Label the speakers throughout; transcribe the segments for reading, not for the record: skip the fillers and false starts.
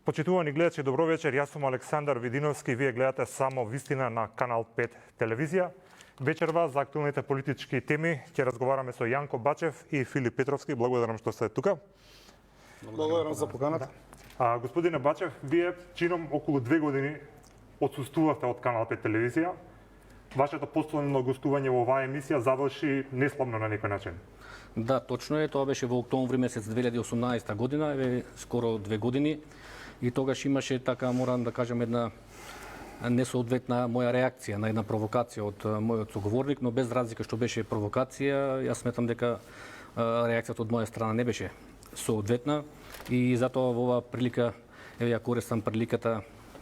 Speaker 1: Почитувани гледачи, добро вечер. Јас сум Александар Видиновски. Вие гледате само вистина на Канал 5 телевизија. Вечерва за актуелните политички теми ќе разговараме со Јанко Бачев и Филип Петровски. Благодарам што сте тука.
Speaker 2: Благодарам за поканата.
Speaker 1: Господине Бачев, вие чином околу 2 години отсуствувавте од Канал 5 телевизија. Вашето постојано гостување во оваа емисија заврши неславно на некој начин.
Speaker 3: Да, точно е. Тоа беше во октомври месец 2018 година, скоро 2 години. И тогаш имаше, така морам да кажем, една несоодветна моја реакција на една провокација од мојот соговорник, но без разлика што беше провокација, јас сметам дека реакцијата од моја страна не беше соодветна и затоа во оваа прилика ја користам приликата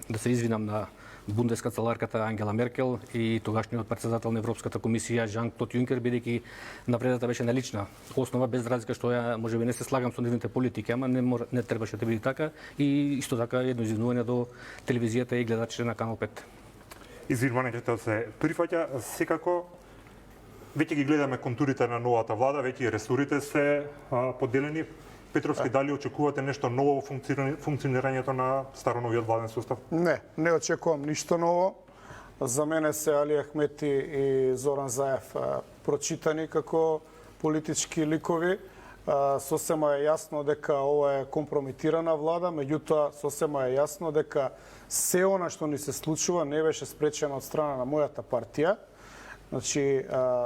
Speaker 3: да се извинам на бундесканцеларката Ангела Меркел и тогашниот претседател на Европската комисија Жан-Клод Јункер, бидејќи навредата беше на лична основа, без разлика што ја можеби не се слагам со нивните политики, ама не требаше да биде така и исто така едно извинување до телевизијата и гледачите на Канал 5.
Speaker 1: Извинувањето се прифаќа, секако веќе ги гледаме контурите на новата влада, веќе и ресурите се поделени. Петровски, дали очекувате нешто ново во функционирањето на староновиот владен состав?
Speaker 2: Не очекувам ништо ново. За мене се Али Ахмети и Зоран Заев прочитани како политички ликови. Сосема е јасно дека ова е компрометирана влада, меѓутоа сосема е јасно дека се она што ни се случува не беше спречено од страна на мојата партија. Значи,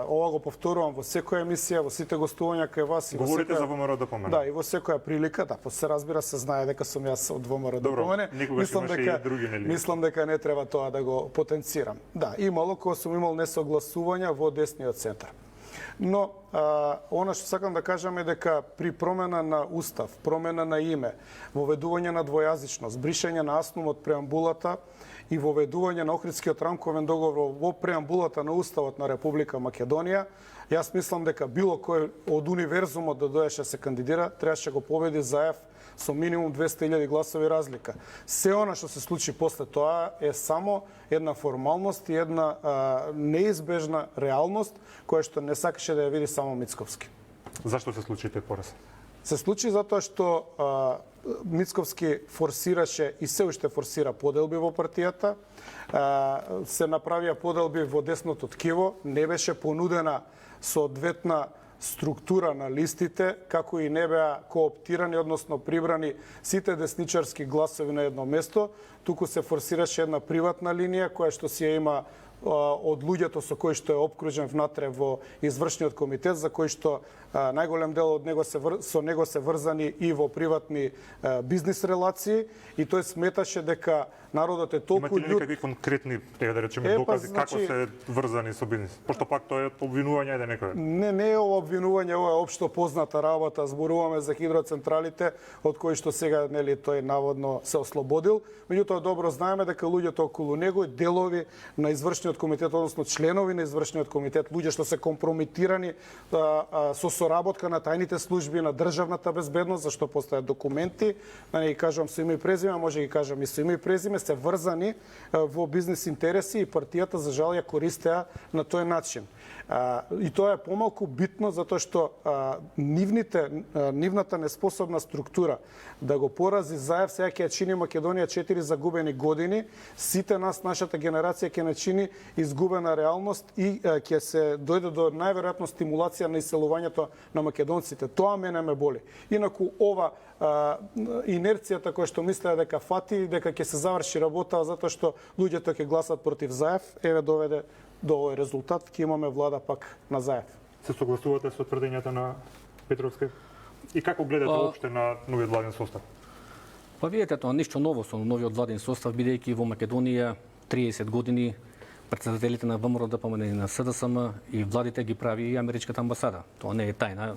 Speaker 2: ова го повторувам во секоја емисија, во сите гостувања кај вас и
Speaker 1: говорите за ВМРО ДПМН.
Speaker 2: Да, и во секоја прилика, да, се разбира, се знае дека сум јас од ВМРО ДПМН. Мислам дека не треба тоа да го потенцирам. Да, имало кога сум имал несогласувања во десниот центар. Но она што сакам да кажам е дека при промена на устав, промена на име, воведување на двојазичност, бришање на аснум од преамбулата и воведување на Охридскиот рамковен договор во преамбулата на Уставот на Република Македонија, јас мислам дека било кој од универзумот да доеше се кандидира, требаше го победи Заев со минимум 200.000 гласови разлика. Се она што се случи после тоа е само една формалност и една неизбежна реалност која што не сакаше да ја види само Мицковски.
Speaker 1: Зашто се случи тој пораз?
Speaker 2: Се случи затоа што Мицковски форсираше и се уште форсира поделби во партијата. Се направија поделби во десното ткиво, не беше понудена соодветна структура на листите, како и не беа кооптирани, односно прибрани сите десничарски гласови на едно место, туку се форсираше една приватна линија која што си ја има од луѓето со кои што е опкружен внатре во извршниот комитет, за кои што најголем дел од него со него се врзани и во приватни бизнис релации, и тој сметаше дека народот е толку
Speaker 1: лют. Имате ли некакви конкретни, да речеме, докази како се врзани со бизнис? Пошто пак тоа е обвинување да некој.
Speaker 2: Не е ова обвинување, ова е општо позната работа. Зборуваме за хидроцентралите, од кои што сега нели тој наводно се ослободил. Меѓутоа добро знаеме дека луѓето околу него и делови на извршниот комитет, односно членови на извршниот комитет, луѓе што се компрометирани со соработка на тајните служби на државната безбедност, зашто постојат документи, да не ги кажам со име и презиме, може ги кажам и со име и презиме, се врзани во бизнес интереси и партијата за жал ја користеа на тој начин. И тоа е помалку битно затоа што нивната неспособна структура да го порази Заев сега ќе ја чини Македонија 4 загубени години, сите нас, нашата генерација ќе не чини изгубена реалност и ќе се дојде до најверојатно стимулација на иселувањето на македонците. Тоа мене ме боли. Инаку ова инерцијата која што мислеа дека фати, дека ќе се заврши работа затоа што луѓето ќе гласат против Заев, еве доведе до овој резултат, ќе имаме влада пак на Заев.
Speaker 1: Се согласувате со тврдењата на Петровски? И како гледате воопште на новиот владен состав?
Speaker 3: Па видите, тоа ништо ново со новиот владен состав, бидејќи во Македонија 30 години претседателите на ВМРО ДПМН и на СДСМ и владите ги прави и америчката амбасада. Тоа не е тајна.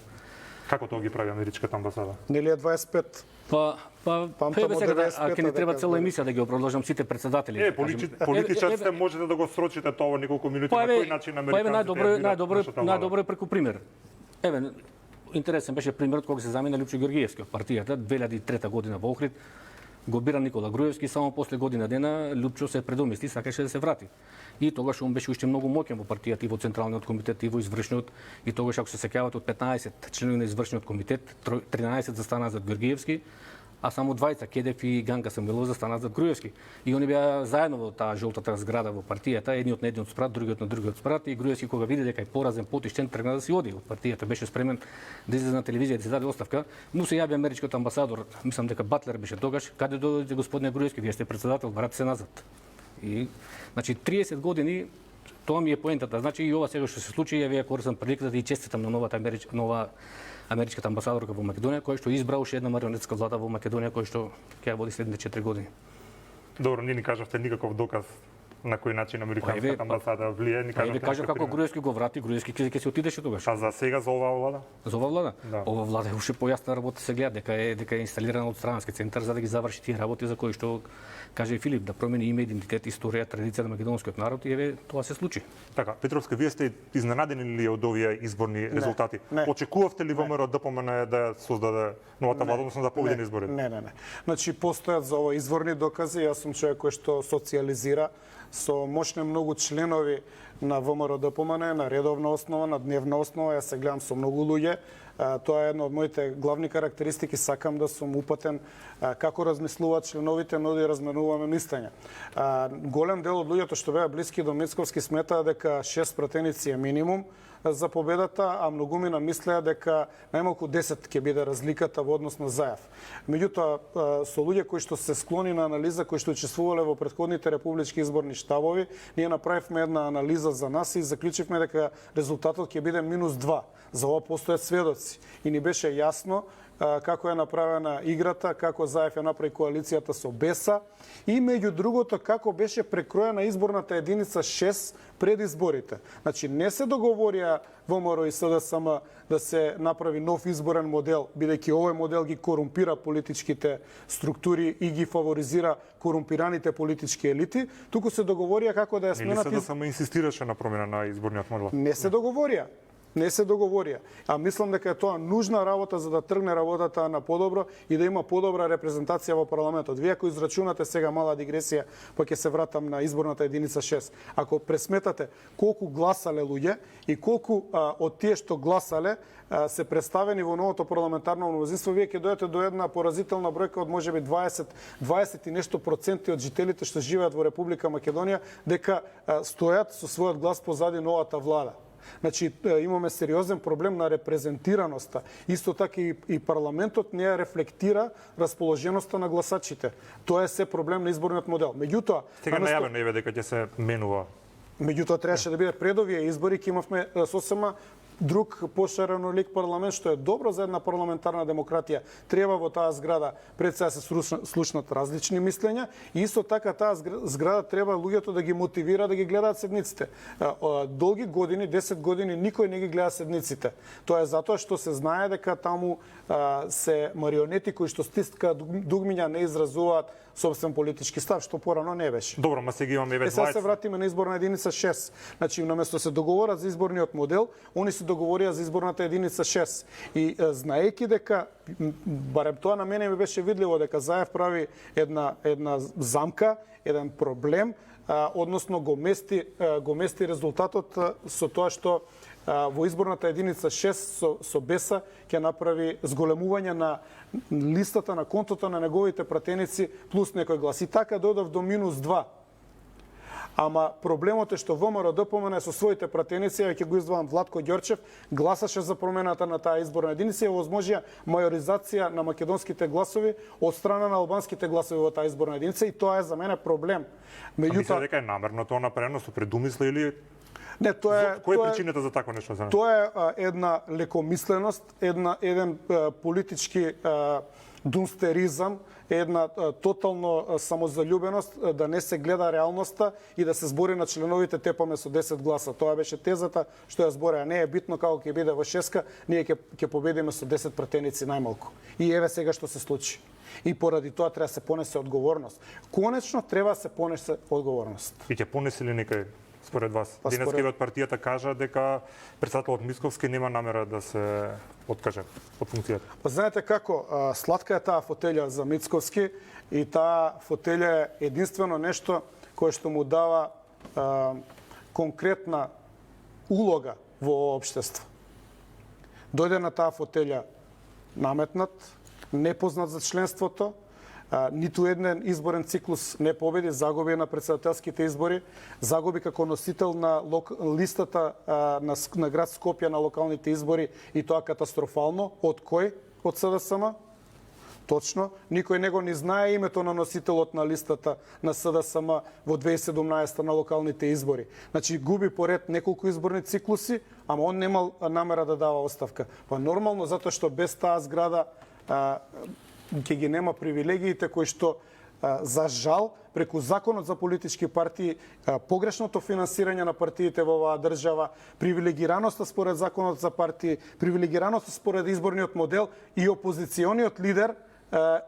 Speaker 1: Како тоа ги прави америчката амбасада?
Speaker 2: Нели е 25?
Speaker 3: Ќе не треба цела емисија да ги продолжам сите претседатели.
Speaker 1: Политичарите можете да го срочите тоа во неколку минути, на кој начин американците
Speaker 3: најдобро е преку пример. Еве, интересен беше примерот кога се замена Лјупчо Георгиевски од партијата 2003 година во Охрид. Го бира Никола Груевски, само после година дена Лјупчо се предомисли, сакаше да се врати. И тогаш он беше уште многу моќен во партијата и во Централниот комитет и во извршниот, и тогаш ако се сеќавате од 15 членови на извршниот комитет, 13 застанаа за Георгиевски, а само двајца, Кедев и Ганка Самуилов, застанат зад Груевски. И они беа заедно во таа жолтата зграда во партијата, едниот на едниот спрат, другиот на другиот спрат, и Груевски кога види дека е поразен, потишчен, тргна да си оди од партијата, беше спремен да излезе на телевизија да се даде оставка. Му се јави америчкиот амбасадор, мислам дека Батлер беше тогаш, каде дојде господине Груевски, вие сте председател, вратете се назад. И значи 30 години тоа ми е поентата. Значи и ова сега што се случи, ја вие користам приликата да и честитам на нова америчката амбасадорка во Македонија, која што избра уште една марионетска влада во Македонија, која што ќе ја води следните 4 години.
Speaker 1: Добро, не ни кажавте никаков доказ на кој начин американската амбасада влие, ни кажавте.
Speaker 3: Еве кажа како Груевски го врати, Груевски ќе се отидеше тогаш.
Speaker 1: А за сега за оваа влада?
Speaker 3: За оваа влада?
Speaker 1: Да.
Speaker 3: Ова влада е уште појасна работа се гледа дека е инсталирана од странски центар за да ги заврши тие работи за кои што каже и Филип, да промени име, идентитет, историја, традиција на македонскиот народ и еве тоа се случи.
Speaker 1: Така, Петровска, вие сте изненадени ли од овие изборни резултати?
Speaker 2: Не.
Speaker 1: Очекувавте ли ВМРО ДПМН да создаде новата влада, односно да победи на изборите?
Speaker 2: Не. Значи постојат за ова изворни докази, јас сум човек кој што социјализира со мощни многу членови на ВМРО ДПМН на редовна основа, на дневна основа, јас се гледам со многу луѓе. Тоа е една од моите главни карактеристики, сакам да сум упатен како размислуваат членовите, но да и разменуваме мислење. Голем дел од луѓето што беа блиски до Мицковски сметаа дека 6 пратеници е минимум за победата, а многумина мислеа дека најмалку 10 ќе биде разликата во однос на Заев. Меѓутоа, со луѓе кои што се склони на анализа, кои што учествувале во претходните републички изборни штабови, ние направивме една анализа за нас и заклучивме дека резултатот ќе биде -2. За ова постојат сведоци и ни беше јасно како е направена играта, како Заев ја направи коалицијата со Беса и меѓу другото како беше прекроена изборната единица 6 пред изборите. Значи не се договорија ВМРО и СДСМ да се направи нов изборен модел, бидејќи овој модел ги корумпира политичките структури и ги фаворизира корумпираните политички елити, туку се договорија како да ја сменат.
Speaker 1: Не ли се да само инсистираше на промена на изборниот модел?
Speaker 2: Не се договорија. А мислам дека е тоа нужна работа за да тргне работата на подобро и да има подобра репрезентација во парламентот. Вие ако израчунате сега мала дигресија, па ќе се вратам на изборната единица 6. Ако пресметате колку гласале луѓе и колку од тие што гласале се представени во новото парламентарно мнозинство, вие ќе дојдете до една поразителна бројка од можеби 20 и нешто проценти од жителите што живеат во Република Македонија дека стојат со својот глас позади новата влада. Значи, имаме сериозен проблем на репрезентираноста. Исто така и парламентот не ја рефлектира расположеноста на гласачите. Тоа е се проблем на изборниот модел. Меѓутоа,
Speaker 1: сега најавено е дека ќе се менува.
Speaker 2: Меѓутоа требаше да биде пред овие избори, ќе имавме сосема друг пошарено лик парламент, што е добро за една парламентарна демократија. Треба во таа зграда пред сега се слушнат различни мислења и исто така таа зграда треба луѓето да ги мотивира да ги гледаат седниците. Долги години, 10 години никој не ги гледа седниците. Тоа е затоа што се знае дека таму се марионети кои што стискаат дугмиња, не изразуваат собствен политички став, што порано не беше.
Speaker 1: Добро, ма сега имаме веќе 20.
Speaker 2: Сега се вратиме на изборна единица 6. Значи, наместо се договорат за изборниот модел, они се договорија за изборната единица 6. И знаејќи дека, барем тоа на мене ми беше видливо, дека Заев прави една замка, еден проблем, односно го мести резултатот со тоа што во изборната единица 6 со Беса ќе направи зголемување на листата на контото на неговите пратеници плюс некој глас. И така дојдов до -2. Ама проблемот е што ВМРО ДПМН со своите пратеници, ќе го издвоам Владко Ѓорчев, гласаше за промената на таа изборна единица и овозможија мајоризација на македонските гласови од страна на албанските гласови во таа изборна единица и тоа е за мене проблем.
Speaker 1: Меѓутоа, дека е намерно тоа направено со предумисла или
Speaker 2: не, тоа е
Speaker 1: која е причината за такво нешто?
Speaker 2: Тоа е една лекомисленост, еден политички дунстеризам, една тотално самозалюбеност, да не се гледа реалноста и да се збори на членовите тепаме со 10 гласа. Тоа беше тезата што ја збореа. Не е битно како ќе биде во 6-ка, ние ќе победиме со 10 пратеници најмалку. И еве сега што се случи. И поради тоа треба да се понесе одговорност. Конечно треба да се понесе одговорност.
Speaker 1: И ќе понесе ли некој според вас? Денеска од партијата кажа дека председателот Мицковски нема намера да се откаже од функцијата.
Speaker 2: Па знаете како, сладка е таа фотелја за Мицковски и таа фотелја е единствено нешто кое што му дава конкретна улога во општество. Дојде на таа фотелја наметнат, непознат за членството, ниту еден изборен циклус не победи, загуби на председателските избори, загуби како носител на листата на град Скопје на локалните избори и тоа катастрофално. Од кој? Од СДСМ? Точно. Никој не го ни знае името на носителот на листата на СДСМ во 2017 на локалните избори. Значи губи поред неколку изборни циклуси, ама он немал намера да дава оставка. Па нормално, затоа што без таа зграда ќе ги нема привилегиите кои што за жал преку законот за политички партии, погрешното финансирање на партиите во оваа држава, привилегираноста според законот за партии, привилегираноста според изборниот модел и опозициониот лидер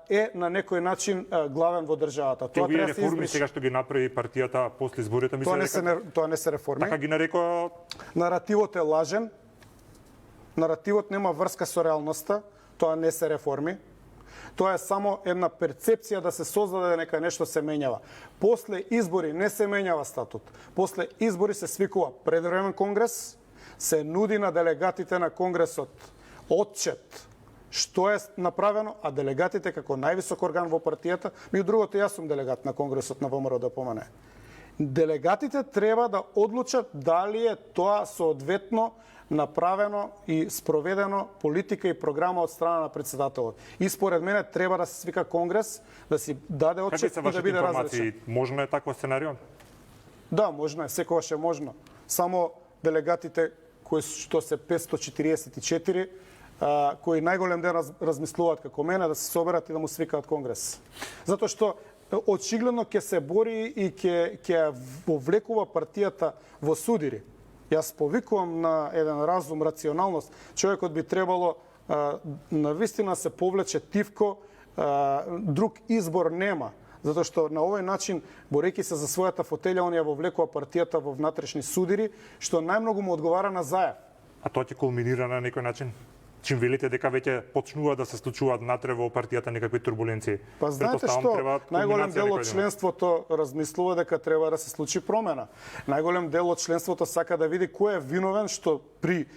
Speaker 2: е на некој начин главен во државата.
Speaker 1: Тоа треба да се реформи сега што ги направи партијата после изборите,
Speaker 2: тоа не се реформи.
Speaker 1: Така ги нарекоа.
Speaker 2: Наративот е лажен. Наративот нема врска со реалноста, тоа не се реформи. Тоа е само една перцепција да се создаде дека нешто се менјава. После избори не се менјава статут. После избори се свикува предвремен конгрес, се нуди на делегатите на конгресот отчет што е направено, а делегатите како највисок орган во партијата, меѓу другото јас сум делегат на конгресот на ВМРО ДПМН. Делегатите треба да одлучат дали е тоа соодветно направено и спроведено политика и програма од страна на председателот. И според мене треба да се свика конгрес, да си даде отчет и да биде разрешен.
Speaker 1: Можно е такво сценарио?
Speaker 2: Да, можно е, секогаш е можно. Само делегатите кои што се 544 кои најголем ден размислуваат како мене да се соберат и да му свикаат конгрес. Затоа што очигледно ќе се бори и ќе вовлекува партијата во судири. Јас повикувам на еден разум, рационалност. Човекот би требало навистина се повлече тивко, друг избор нема. Затоа што на овој начин, борејќи се за својата фотелја, он ја вовлекува партијата во внатрешни судири, што најмногу му одговара на Заев.
Speaker 1: А тоа ќе кулминира на некој начин? Чим велите дека веќе почнува да се случуваат натре во партијата некакви турбуленции.
Speaker 2: Па знаете што, најголем дел од членството размислува дека треба да се случи промена. Најголем дел од членството сака да види кој е виновен што при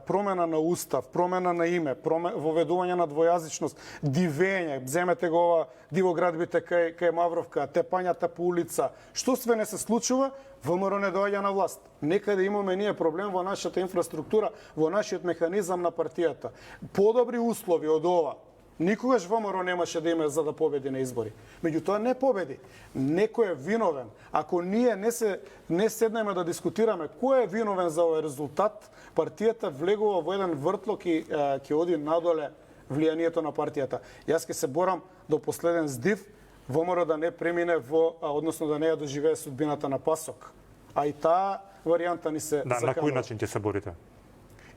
Speaker 2: промена на устав, промена на име, воведување на двојазичност, дивење, земете го ова дивоградбите кај Мавровка, тепањата по улица, што све не се случува, ВМРО не доаѓа на власт. Некаде имаме ние проблем во нашата инфраструктура, во нашиот механизам на партијата. Подобри услови од ова, никогаш ВМРО немаше да има за да победи на избори. Меѓутоа не победи. Некој е виновен. Ако ние не седнеме да дискутираме кој е виновен за овој резултат, партијата влегува во еден вртлок и ќе оди надоле влијанието на партијата. Јас ќе се борам до последен здив ВМРО да не премине односно да не ја доживее судбината на Пасок. А и таа варијанта ни се
Speaker 1: заканува. На кој начин ќе се борите?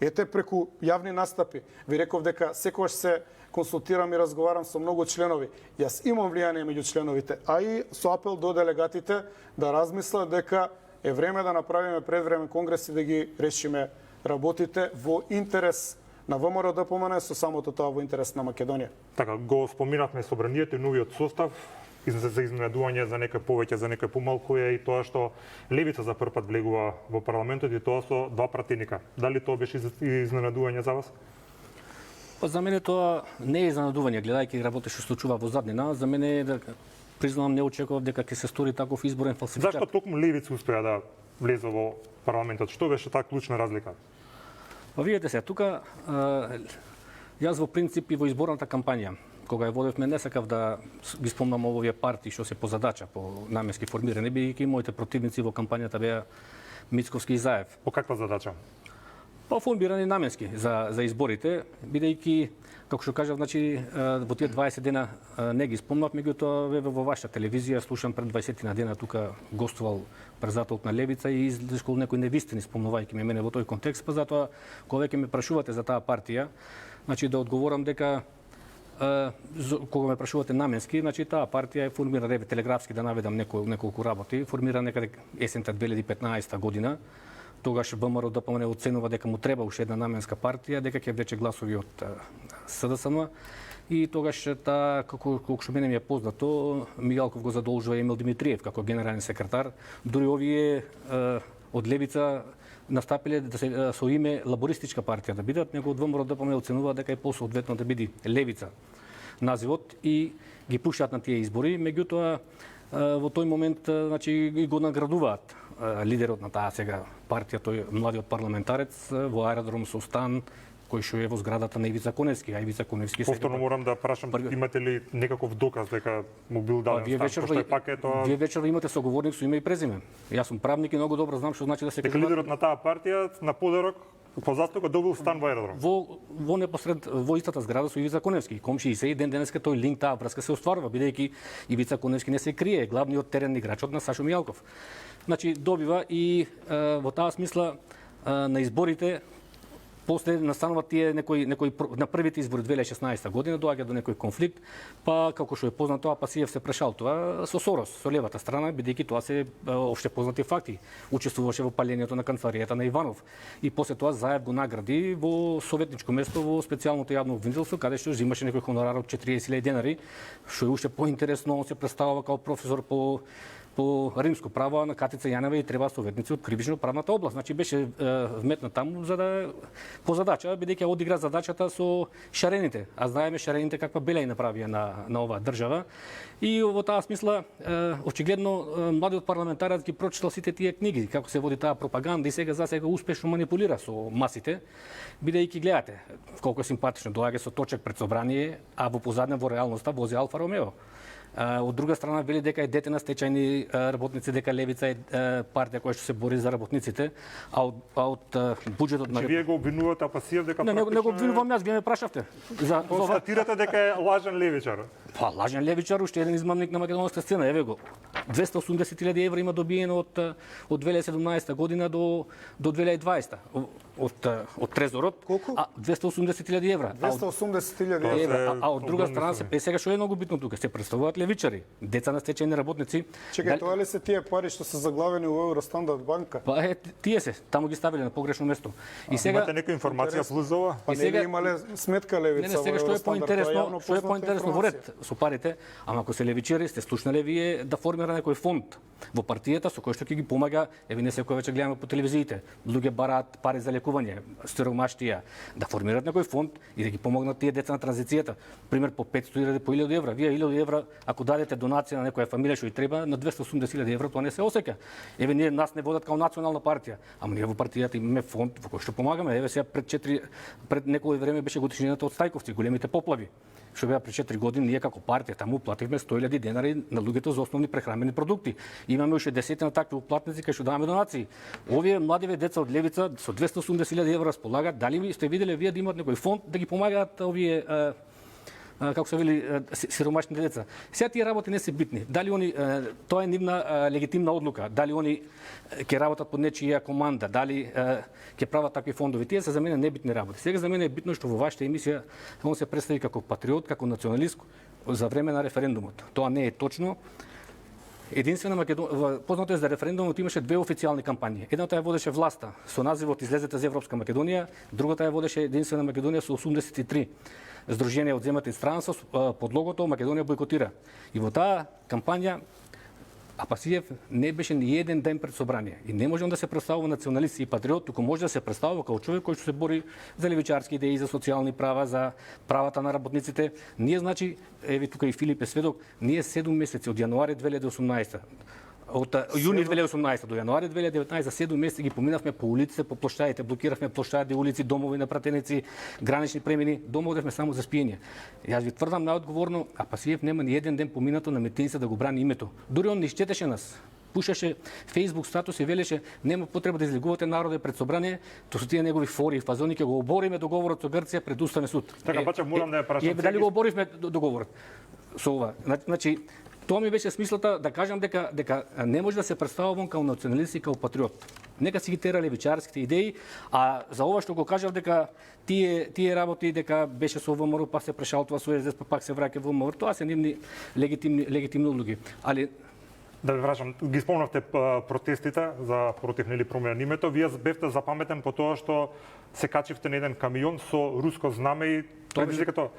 Speaker 2: Ете преку јавни настапи. Ви реков дека секогаш се консултирам и разговарам со многу членови. Јас имам влијание меѓу членовите, а и со апел до делегатите да размислат дека е време да направиме предвремен конгрес и да ги решиме работите во интерес на ВМРО ДПМН, со самото тоа во интерес на Македонија.
Speaker 1: Така, го споминавме собранието и новиот состав, за изненадување за некој повеќе, за некој помалку е и тоа што левица за прв пат влегува во парламентот и тоа со два пратеника. Дали тоа беше изненадување за вас?
Speaker 3: Па за мене тоа не е изненадување, гледајќи работа што случува во заднина, за мене да признавам не очекував дека ќе се стори таков изборен фалсификат.
Speaker 1: Зашто токму левица успеа да влезе во парламентот? Што беше таа клучна разлика?
Speaker 3: Па видете се, тука јас во принцип и во изборната кампања, кога ја водевме, не сакав да ги спомнам овие партии што се по задача, по наменски формирани, бидејќи моите противници во кампањата беа Мицковски и Заев.
Speaker 1: По каква задача?
Speaker 3: Па формирани наменски за изборите, бидејќи, како што кажав, значи во тие 20 дена не ги спомнав, меѓутоа во вашата телевизија слушам пред 20 на дена тука гостувал председателот на Левица и излишкол некои невистини спомнувајќи мене во тој контекст, па затоа кога веќе ме прашувате за таа партија, значи да одговорам дека кога ме прашувате наменски, значи таа партија е формирана, телеграфски да наведам неколку работи, формира некаде есента 2015 година. Тогаш ВМРО ДПМН оценува дека му треба уште една наменска партија, дека ќе влече гласови од СДСМ. И тогаш колку што мене ми е познато, Мигалков го задолжува Емил Димитриев како генерален секретар. Дури овие од Левица настапиле да се со име лабористичка партија да бидат, него од ВМРО ДПМН оценува дека е посоодветно да биде Левица. називот и ги пуштаат на тие избори. Меѓутоа, во тој момент значи го наградуваат лидерот на таа сега партија, тој младиот парламентарец во аеродром со стан кој што е во зградата на Ивица Коневски, а Ивица Коневски
Speaker 1: повторно морам да прашам, имате ли некаков доказ дека му бил даден стан, што е пак ето...
Speaker 3: Вие вечер имате соговорник со име и презиме. Јас сум правник и многу добро знам што значи да се
Speaker 1: кажува. Лидерот на таа партија на подарок по заслуга добил стан во аеродром.
Speaker 3: Во непосред во истата зграда со Ивица Коневски. Комшии се и ден денеска тој линк, таа врска се остварува, бидејќи Ивица Коневски не се крие, главниот терен играч од на Сашо Мијалков. Значи добива и во таа смисла на изборите после настануваат тие некои на првите избори 2016 година доаѓа до некој конфликт, па како што е познато Апасиев се прешалтува со Сорос, со левата страна, бидејќи тоа се опште познати факти. Учествуваше во палењето на канцеларијата на Иванов и после тоа Заев го награди во советничко место во специјалното јавно обвинителство, каде што земаше некој хонорар од 40.000 денари, што е уште поинтересно, он се представува како професор по римско право на катедра Јанева и треба советници од кривично-правната област. Значи беше вметнат таму за да по задача, бидејќи одигра задачата со шарените. А знаеме шарените каква белеј направија на оваа држава. И во таа смисла очигледно младиот парламентарец ги прочитал сите тие книги, како се води таа пропаганда и сега успешно манипулира со масите, бидејќи гледате колку е симпатично доаѓа со точак пред собрание, а во позадина во реалноста вози Алфа Ромео. Од друга страна вели дека е дете на стечајни работници, дека Левица е партија која што се бори за работниците, а од буџетот на...
Speaker 1: Вие го обвинувате Апасиев дека
Speaker 3: не го обвинувам јас, вие ме прашавте.
Speaker 1: Констатирате дека е лажен левичар.
Speaker 3: Па, лажен левичар, уште еден измамник на македонска сцена, еве го. 280.000 евра има добиено од 2017 година до 2020 од трезорот.
Speaker 2: Колку?
Speaker 3: 280.000 евра.
Speaker 2: 280.000
Speaker 3: евра. А од друга страна сега што е многу битно тука, се представуваат левичари, деца на стечајни работници.
Speaker 2: Чекај, тоа ли се тие пари што се заглавени во Евростандард банка?
Speaker 3: Па тие се, таму ги ставиле на погрешно место.
Speaker 1: И сега имате некоја информација плюс за ова?
Speaker 2: Па не имале сметка Левица во Евростандард.
Speaker 3: Што е поинтересно во ред со парите, ама ако се левичари, сте слушнале вие да формира некој фонд во партијата со кој што ќе ги помага, еве не секој вече гледаме по телевизиите, луѓе бараат пари за лекување, сиромаштија, да формираат некој фонд и да ги помогнат тие деца на транзицијата. Пример по 500.000 по 1.000 евра, вие 1.000 евра ако дадете донација на некоја фамилија што и треба, на 280.000 евра тоа не се осеќа. Еве ние нас не водат као национална партија, ама ние во партијата имаме фонд во кој што помагаме. Еве сега пред некој време беше годишнината од Стајковци, големите поплави. Што беа пред 4 години ние како партија таму уплативме 100.000 денари на луѓето за основни прехранбени продукти. Имаме уште десетина такви уплатници кај што даваме донации. Овие младиве деца од Левица со 280.000 евра располагаат. Дали сте виделе вие да имаат некој фонд да ги помагаат овие како се вели сиромашните деца. Сега тие работи не се битни. Дали они тоа е нивна легитимна одлука, дали они ќе работат под нечија команда, дали ќе прават такви фондови. Тие се за мене небитни работи. Сега за мене е битно што во вашата емисија он се представи како патриот, како националист за време на референдумот. Тоа не е точно. Единствена Македонија, познато е за референдумот имаше две официјални кампањи. Едната ја водеше власта со називот Излезете за Европска Македонија, другата ја водеше Единствена Македонија со 83 здруженија од земјата и странство под логото Македонија бойкотира. И во таа кампања Апасиев не беше ни еден ден пред собрание. И не може он да се представува националист и патриот, туку може да се представува како човек кој што се бори за левичарски идеи, за социјални права, за правата на работниците. Ние, значи, еве тука и Филип е сведок, ние 7 месеци од јануари 2018 од јуни 2018 до јануари 2019 за 7 месеци ги поминавме по улиците, по плоштадите, блокиравме плоштади, улици, домови на пратеници, гранични премини, домодевме само за спиење. Јас ви тврдам наодговорно, Апасиев нема ни еден ден поминато на митингите да го брани името. Дури он не щетеше нас. Пушеше Facebook статус и велеше нема потреба да излегувате народе пред собрание, тоа со тие негови фори и фазони ќе го обориме договорот со Грција пред Уставен суд.
Speaker 1: Така бача морам да ја прашам.
Speaker 3: Дали го оборивме договорот со ова? Значи тоа ми беше смислата да кажам дека не може да се представувам како националист и како патриот. Нека си ги тера левичарските идеи, а за ова што го кажав дека тие работи дека беше со ВМРО па се прешалтува со СДС па пак се враќа во ВМРО, тоа се нивни легитимни одлуки. Али
Speaker 1: да ве врашам, ги спомнавте протестите за против нели промена на името. Вие бевте запаметен по тоа што се качивте на еден камион со руско знаме и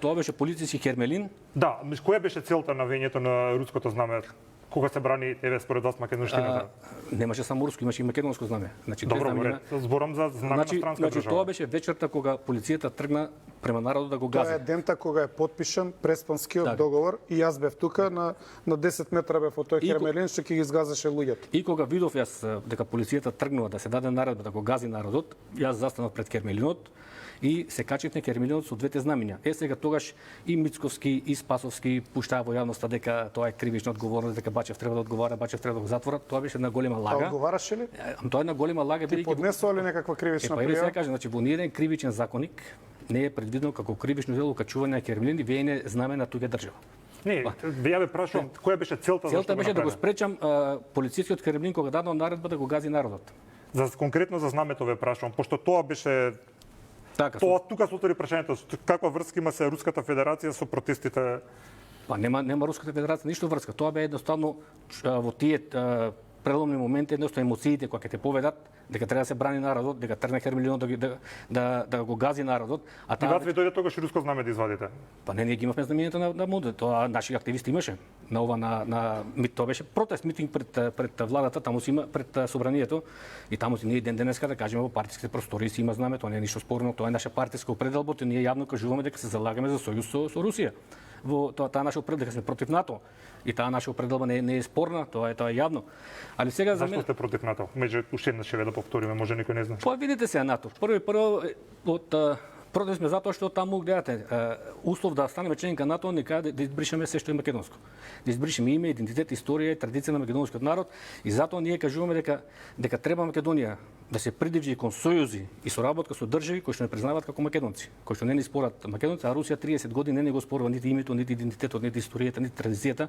Speaker 3: тоа беше полициски Хермелин.
Speaker 1: Да, која беше целта на вењето на руското знаме? Кога се брани, еве според вас македонштината?
Speaker 3: Немаше само руско, имаше и македонско знаме. Значи
Speaker 1: Добро, зборам за знаме на странска држава.
Speaker 3: Тоа беше вечерта кога полицијата тргна према народот да го гази.
Speaker 2: Тоа е дента кога е подпишан Преспанскиот договор и јас бев тука на 10 метра бев од тој Хермелин што ќе ги изгазаше луѓето.
Speaker 3: И кога видов јас дека полицијата тргнува да се даде наредба да го гази народот, јас застанав пред Хермелинот и се качив на Хермелинот со двете знамиња. Сега тогаш и Мицковски и Спасовски пуштаа во јавноста дека тоа е кривична одговорност, дека Бачев треба да одговара, Бачев треба да го затворат. Тоа беше една голема лага.
Speaker 2: А одговараше ли?
Speaker 3: Тоа е една голема лага.
Speaker 2: Ти поднесува ли некаква кривична
Speaker 3: пријава?
Speaker 2: пријава?
Speaker 3: Па кажа, значи во ниеден кривичен законник не е предвидено како кривично дело качување на Хермелин и веење знаме на туѓа држава.
Speaker 1: Не, ја ве прашувам, која беше целта
Speaker 3: зашто беше да го спречам полицијскиот Хермелин кога дадено наредба да го гази народот.
Speaker 1: За конкретно за знамето ве прашувам, пошто тоа беше тоа тука се отвори прашањето, каква врска има се Руската Федерација со протестите?
Speaker 3: Па нема Руската Федерација ништо врска. Тоа бе едноставно во тие преломни моменти едноставно емоциите кои ќе те поведат дека треба да се брани народот, дека тргне Хермелинот да го гази народот, а
Speaker 1: таа ви дојде тогаш руско знаме да извадите.
Speaker 3: Па ние ги имавме знамењето на МОД, тоа наши активисти имаше. На ова тоа беше протест митинг пред владата, таму си има пред собранието и таму си ние ден денеска да кажеме во партиските простори си има знаме, тоа не е ништо спорно, тоа е наша партиска определба, ние јавно кажуваме дека се залагаме за сојуз со Русија. Во таа наша определба дека сме против НАТО. И таа наша определба не е спорна, тоа е јавно. Али сега за
Speaker 1: зашто сте против НАТО? Меѓу уште еднаш да повториме, може никој не знае.
Speaker 3: Па видите се НАТО. Прво од против сме затоа што таму гледате услов да станеме членка НАТО не каде да избришеме се што е македонско. Да избришеме име, идентитет, историја и традиција на македонскиот народ и затоа ние кажуваме дека треба Македонија да се придвижи кон сојузи и соработка со држави кои што не признаваат како македонци, кои што не ни спорат македонци, а Русија 30 години не го спорува нити името, нити идентитетот, нити историјата, нити традицијата,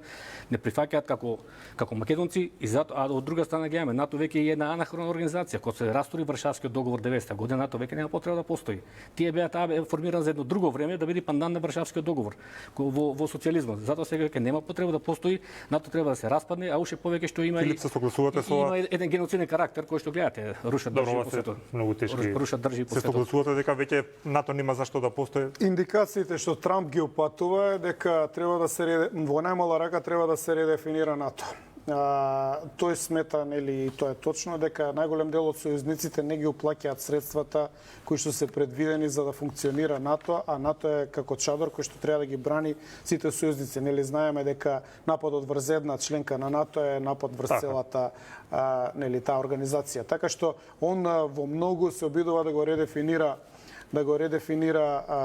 Speaker 3: не прифаќаат како македонци и затоа а од друга страна ги имаме НАТО веќе е една анахрона организација, кога се растури Варшавскиот договор 90-та година, НАТО веќе нема потреба да постои. Таа бе формиран за едно друго време да биде пандан на Варшавскиот договор во социјализмот. Затоа сега веќе нема потреба да постои, НАТО треба да се распадне, а уште повеќе што има
Speaker 1: Филип, се согласувате со
Speaker 3: има еден геноциден карактер кој што гледате, рушат држави.
Speaker 1: Многу тешки.
Speaker 3: Се
Speaker 1: согласувате дека веќе НАТО нема зашто да постои?
Speaker 2: Индикациите што Трамп ги опатува е дека треба да се во најмала рака треба да се редефинира НАТО. Тој смета, нели, тоа е точно, дека најголем дел од сојузниците не ги уплаќаат средствата кои што се предвидени за да функционира НАТО, а НАТО е како чадор кој што треба да ги брани сите сојузници. Нели знаеме дека нападот врз една членка на НАТО е напад врз целата нели таа организација. Така што он во многу се обидува да го редефинира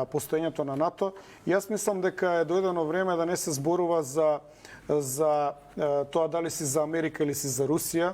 Speaker 2: постоењето на НАТО. Јас мислам дека е дојдено време да не се зборува за тоа дали си за Америка или си за Русија.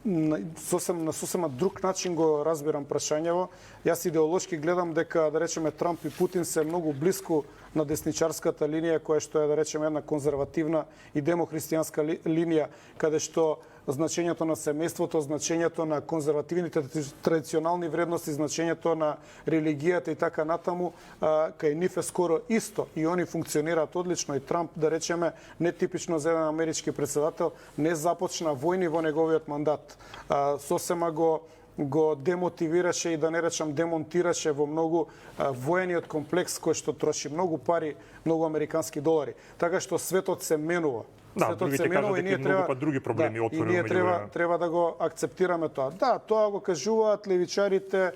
Speaker 2: На сосема друг начин го разбирам прашањево. Јас идеолошки гледам дека, да речеме, Трамп и Путин се многу блиску на десничарската линија, која што е, да речеме, една конзервативна и демохристијанска линија, каде што значењето на семејството, значењето на конзервативните традиционални вредности, значењето на религијата и така натаму, кај нив е скоро исто и они функционираат одлично и Трамп, да речеме, нетипично за еден амерички председател, не започна војни во неговиот мандат. Сосема го демотивираше и да не речам демонтираше во многу воениот комплекс кој што троши многу пари, многу американски долари. Така што светот се менува.
Speaker 1: Да, другите кажат дека многу други проблеми отворени.
Speaker 2: И ние треба да го акцептираме тоа. Да, тоа го кажуваат левичарите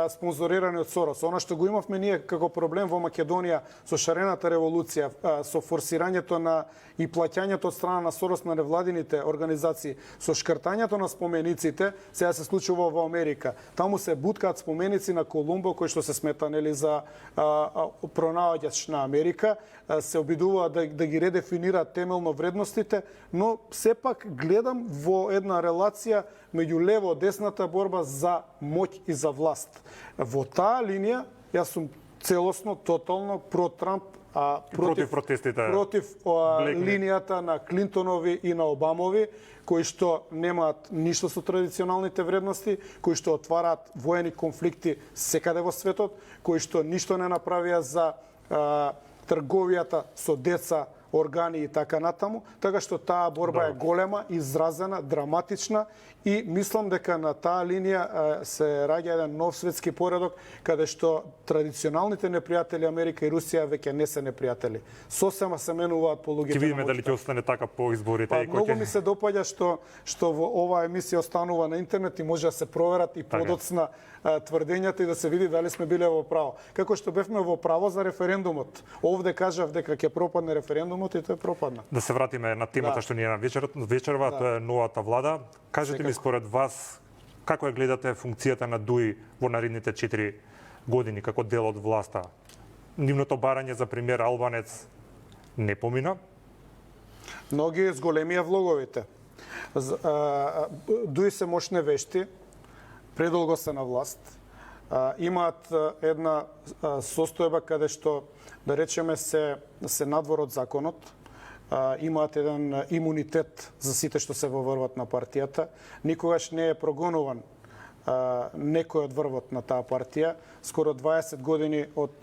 Speaker 2: спонзорирани од Сорос. Она што го имавме ние како проблем во Македонија со шарената револуција, со форсирањето на и плаќањето од страна на Сорос на невладините организации, со шкртањето на спомениците, сега се случува во Америка. Таму се буткаат споменици на Колумбо кои што се смета нели за пронаоѓач на Америка, се обидуваат да ги редефинираат темелно вредностите, но сепак гледам во една релација меѓу лево-десната борба за моќ и за власт. Во таа линија, јас сум целосно, тотално про Трамп,
Speaker 1: против протестите,
Speaker 2: против линијата на Клинтонови и на Обамови, кои што немаат ништо со традиционалните вредности, кои што отвараат воени конфликти секаде во светот, кои што ништо не направија за трговијата со деца, органи и така натаму, така што таа борба е голема, изразена, драматична и мислам дека на таа линија се раѓа еден нов светски поредок каде што традиционалните непријатели Америка и Русија веќе не се непријатели. Сосема се менуваат по луѓето.
Speaker 1: Ќе видиме дали ќе остане така по изборите.
Speaker 2: Па, многу ми се допаѓа што во оваа емисија останува на интернет и може да се проверат и подоцна тврдењата и да се види дали сме биле во право. Како што бевме во право за референдумот. Овде кажав дека ќе пропадне референдумот и тој пропадна.
Speaker 1: Да се вратиме на темата што ни е на вечерва, тоа е новата влада. Кажете ми според вас како ја гледате функцијата на ДУИ во наредните 4 години како дел од власта? Нивното барање за премиер Албанец не помина?
Speaker 2: Многи зголемија влоговите. ДУИ се мощни вешти, предолго се на власт. Имаат една состојба каде што, да речеме, се надвор од законот. Имаат еден имунитет за сите што се во врвот на партијата. Никогаш не е прогонуван некој од врвот на таа партија. Скоро 20 години од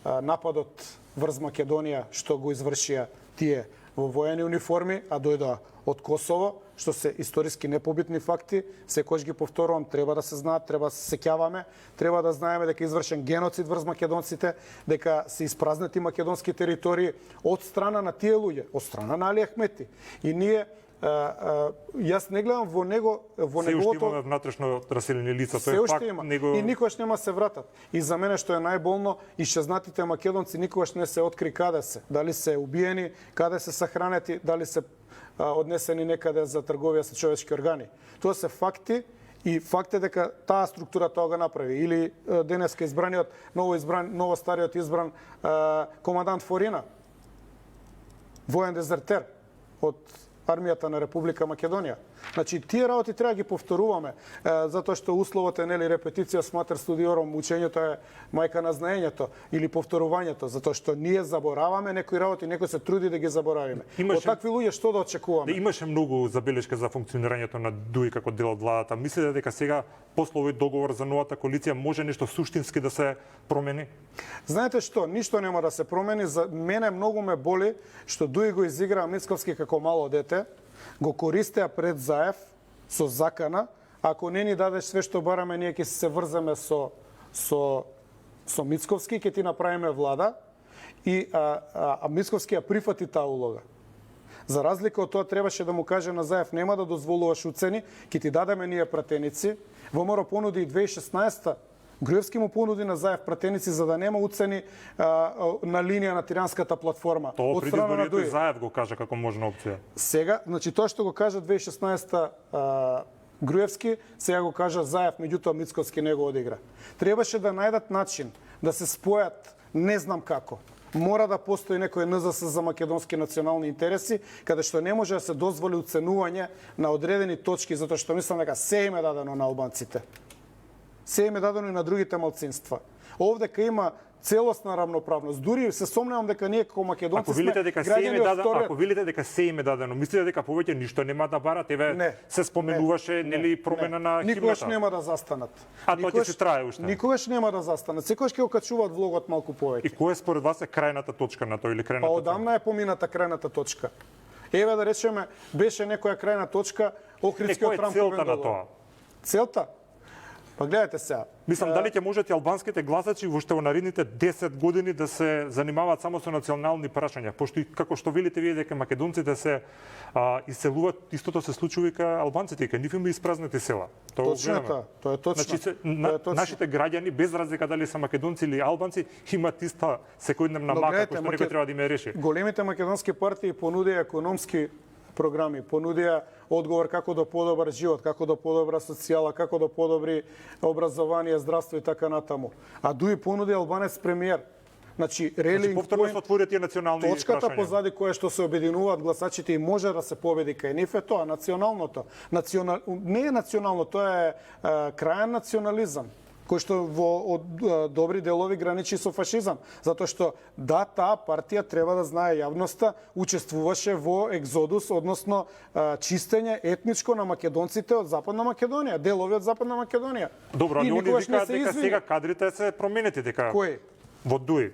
Speaker 2: нападот врз Македонија што го извршија тие во воени униформи, а дојдоа од Косово, што се историски непобитни факти, секогаш ги повторувам, треба да се знаат, треба да се сеќаваме, треба да знаеме дека извршен геноцид врз македонците, дека се испразнети македонски територии од страна на тие луѓе, од страна на Али Ахмети. И ние јас не гледам во неговото...
Speaker 1: Се уште имаме внатрешно раселени лица, тој пак него...
Speaker 2: И никогаш нема се вратат. И за мене што е најболно, исчезнатите македонци никогаш не се откри каде се. Дали се убиени, каде се сахранети, дали се однесени некаде за трговија со човечки органи. Тоа се факти и факт е дека таа структура тоа го направи. Или денеска избраниот, ново стариот избран командант Форина, воен дезертер од армијата на Република Македонија. Значи, тие работи треба да ги повторуваме, затоа што условот е нели репетиција сматер студиором, учењето е мајка на знаењето или повторувањето, затоа што ние забораваме некои работи, некој се труди да ги заборавиме. Од такви луѓе што да очекуваме?
Speaker 1: Имаше многу забелешка за функционирањето на ДУИ како дел од владата. Мислите дека сега после овој договор за новата коалиција може нешто суштински да се промени?
Speaker 2: Знаете што, ништо нема да се промени. За мене многу ме боли што ДУИ го изиграа Мицковски како мало дете, го користеа пред Заев со закана, ако не ни дадеш све што бараме, ние ќе се врземе со Мицковски, ќе ти направиме влада, и Мицковски ја прифати таа улога. За разлика од тоа, требаше да му каже на Заев, нема да дозволуваш уцени, ќе ти дадеме ние пратеници. ВМРО понуди и 2016-та, Груевски му понуди на Заев пратеници за да нема уцени на линија на тиранската платформа.
Speaker 1: Тоа преди изборите Заев го кажа како можна опција.
Speaker 2: Сега, значи тоа што го кажа 2016-та Груевски, сега го кажа Заев, меѓутоа Мицковски не го одигра. Требаше да најдат начин да се спојат, не знам како. Мора да постои некој НЗС за македонски национални интереси, каде што не може да се дозволи уценување на одредени точки, затоа што мислам дека се им е дадено на албанците. Се им е дадено и на другите малцинства. Овде кај има целосна рамноправност. Дури се сомневам дека ние како македонци сме граѓани од вториот.
Speaker 1: Ако велите дека се им е дадено, мислите дека повеќе ништо нема да барат? Еве се споменуваше нели промена на химната.
Speaker 2: Никогаш нема да застанат.
Speaker 1: А тоа ќе се трае уште.
Speaker 2: Никогаш нема да застанат. Секогаш ќе го качуваат влогот малку повеќе.
Speaker 1: И која според вас е крајната точка на тоа или крајната?
Speaker 2: Па одамна е помината крајната точка. Еве да речеме, беше некоја крајна точка Охридскиот рамковен договор. Целта? Па гледате сега.
Speaker 1: Мислам, дали ќе можат и албанските гласачи уште во наредните 10 години да се занимаваат само со национални прашања, пошто како што велите вие дека македонците се иселуваат, истото се случува и кај албанците, и кај нив има испразнети села.
Speaker 2: Точно тоа, тоа е точно.
Speaker 1: Значи, нашите граѓани, без разлика дали се македонци или албанци, имаат иста секојдневна мака која што некој треба да им ја реши.
Speaker 2: Големите македонски партии понудија економски програми, понудија одговор како да подобар живот, како да подобра социјала, како да подобри образование, здравство и така натаму. А ДУИ понуди албанец премиер. Значи,
Speaker 1: повторно се отворија тие национални прашања.
Speaker 2: Точката позади која што се обединуваат гласачите и може да се победи кај нив е тоа, националното. Не е национално, тоа е крајен национализам, кој што во добри делови граничи со фашизам, затоа што таа партија треба да знае јавноста учествуваше во екзодус, односно чистење етничко на македонците од Западна Македонија, делови од Западна Македонија.
Speaker 1: Добро, они викаат дека сега кадрите се променети, дека
Speaker 2: кој?
Speaker 1: Во ДУИ.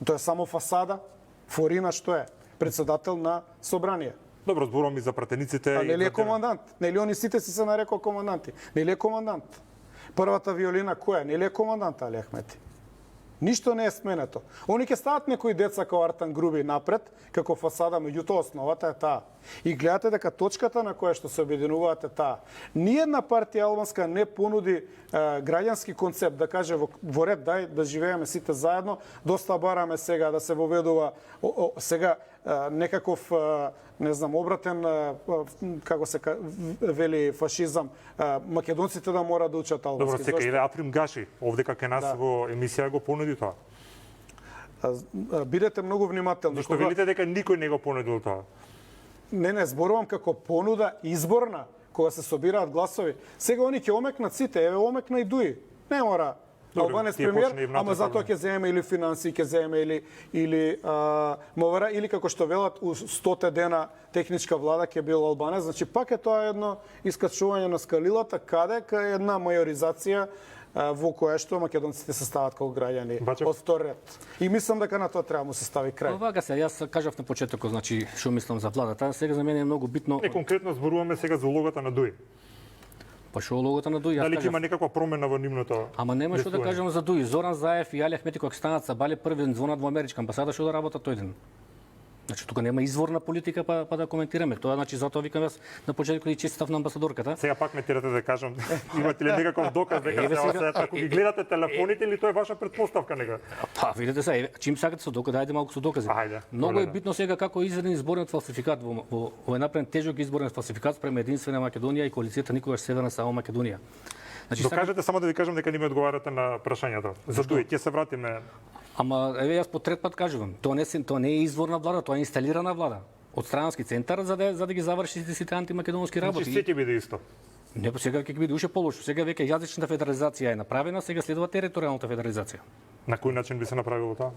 Speaker 2: Тоа е само фасада. Форина што е? Председател на собрание.
Speaker 1: Добро, зборувам и за пратениците.
Speaker 2: А нели е командант? Нели они сите се нарекоа команданти? Нели е командант? Првата виолина која? Нели е командант Али Ахмети? Ништо не е сменето. Они ќе стават некои деца како Артан Груби напред, како фасада, меѓутоа основата е таа. И гледате дека точката на која што се обединуваат е таа. Ниедна партија албанска не понуди граѓански концепт, да каже во ред, дај да живееме сите заедно, доста бараме сега да се воведува сега некаков не знам, обратен, како се вели, фашизам, македонците да мора да учат албански.
Speaker 1: Добро, сека и Африм Гаши, овде кај нас во емисија го понуди тоа.
Speaker 2: Бидете многу внимателни.
Speaker 1: Зашто велите дека никој не го понудил тоа?
Speaker 2: Не, зборувам како понуда изборна, кога се собираат гласови. Сега они ќе омекнат сите, еве омекна и Дуи. Не мора албанец премиер, ама затоа ќе земе или финансии, ќе земе или МВР, или како што велат у 100 дена техничка влада ќе бил албанец. Значи пак е тоа едно искачување на скалилата, каде кај една мајоризација во која што македонците се стават како граѓани од втор ред. И мислам дека на тоа треба да му се стави крај.
Speaker 3: Вака се, јас кажав на почетокот, значи што мислам за владата. Сега за мене е многу битно.
Speaker 1: Конкретно зборуваме сега за улогата на Дуи.
Speaker 3: Па што улогата на Дуи?
Speaker 1: Дали ќе има некаква промена во нивното?
Speaker 3: Ама нема што да кажам за Дуи. Зоран Заев и Али Ахмети кога станат са бали први ден звонат во америчка амбасада, што да работат тој ден. Значи тука нема изворна политика па да коментираме. Тоа значи затоа викам јас на почетокот и честитав на амбасадорката.
Speaker 1: Сега пак ме терате да кажам, имате ли некаков доказ дека сега ако ги гледате телефоните или тоа е ваша претпоставка нега?
Speaker 3: Па видете сега, чим сакате со докази, ајде малку со докази. Многу е битно сега како изведен изборен фалсификат во направен тежок изборен фалсификат спрема Единствена Македонија и коалицијата никогаш Северна само Македонија.
Speaker 1: Значи докажете само да ви кажам дека не ми одговарате на прашањето. Зашто ќе се вратиме.
Speaker 3: Ама еве јас по трет пат кажувам, тоа не е изворна влада, тоа е инсталирана влада од странски центар за да ги заврши сите антимакедонски работи.
Speaker 1: Значи се ќе биде исто.
Speaker 3: Не, сега ќе биде уште полошо. Сега веќе јазичната федерализација е направена, сега следува територијалната федерализација.
Speaker 1: На кој начин би се направило тоа?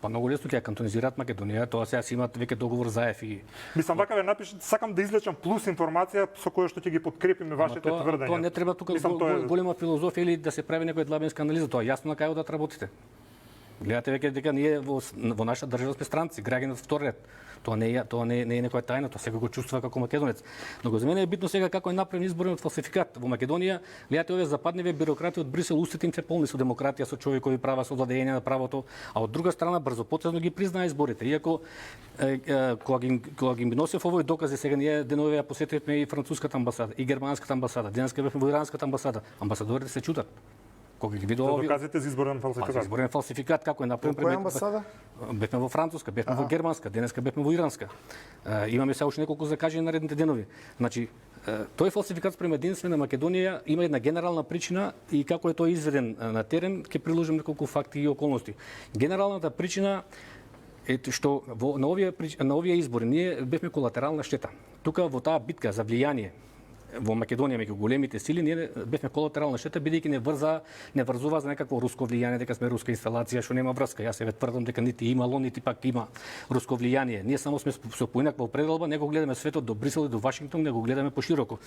Speaker 3: Па многу лесно ќе кантонизираат Македонија, тоа сега си имаат веќе договор заев и
Speaker 1: мислам вака ве напишете, сакам да извлечам плюс информација со која што ќе ги подкрепиме вашите тврдења.
Speaker 3: Тоа не треба тука голема филозофија или да се прави некоја длабинска анализа, тоа јасно на кај одат работите. Гледате веќе дека ние во наша држава сме странци, граѓани од втор ред. Тоа не е некоја тајна, тоа секој го чувствува како македонец. Но за мене е битно сега како е направен изборен фалсификат во Македонија. Гледате овие западниве бирократи од Брисел, устите им се полни со демократија, со човекови права, со владење на правото, а од друга страна брзопотезно ги признаа изборите. Иако кога ги носев овој докази, сега ние денове ја посетивме и француската амбасада, и германската амбасада, денеска бевме во иранската амбасада. Амбасадорите се чутат. Кога ги видов овие
Speaker 1: доказите за изборен фалсификат.
Speaker 3: За изборен фалсификат како е направен
Speaker 2: Која амбасада?
Speaker 3: Бевме во француска, бевме во германска, денеска бевме во иранска. Имаме се уште неколку закажани наредните денови. Значи, тој фалсификат спрема Единствена Македонија има една генерална причина и како е тој изведен на терен, ќе приложим неколку факти и околности. Генералната причина е што на овие избори ние бевме колатерална штета. Тука во таа битка за влијание во Македонија меѓу големите сили ние бевме колатерална штета бидејќи не врзува за некакво руско влијание, дека сме руска инсталација што нема врска. Јас еве тврдам дека нити имало, нити пак има руско влијание. Ние само сме со поинаква определба, не го гледаме светот до Брисел и до Вашингтон, не го гледаме пошироко.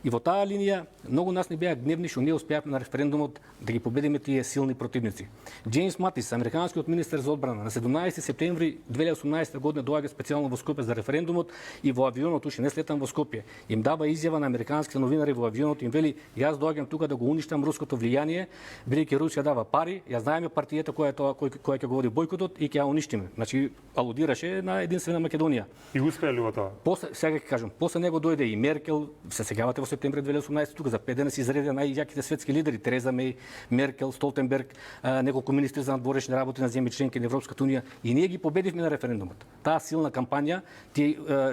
Speaker 3: И во таа линија многу нас не беа гневни што ние успеавме на референдумот да ги победиме тие силни противници. Џејмс Матис, американскиот министер за одбрана, на 17 септември 2018 година доаѓа специјално во Скопје за референдумот и во авионот уште не слетам во Скопје. Им дава изјава на американските новинари во авионот, им вели јас доаѓам тука да го уништам руското влијание, бидејќи Русија дава пари, ја знаеме партијата која ќе го води бојкотот и ќе ја уништиме. Значи алудираше на Единствена Македонија.
Speaker 1: И успеа ли во тоа?
Speaker 3: Сега ќе кажам, после него дојде и Меркел, се сеќавате во септември 2018 тука за 5 дена се изредија најјаките светски лидери, Тереза Меј, Меркел, Столтенберг, неколку министри за надворешни работи на земји членки на Европската унија и ние ги победивме на референдумот. Таа силна кампања,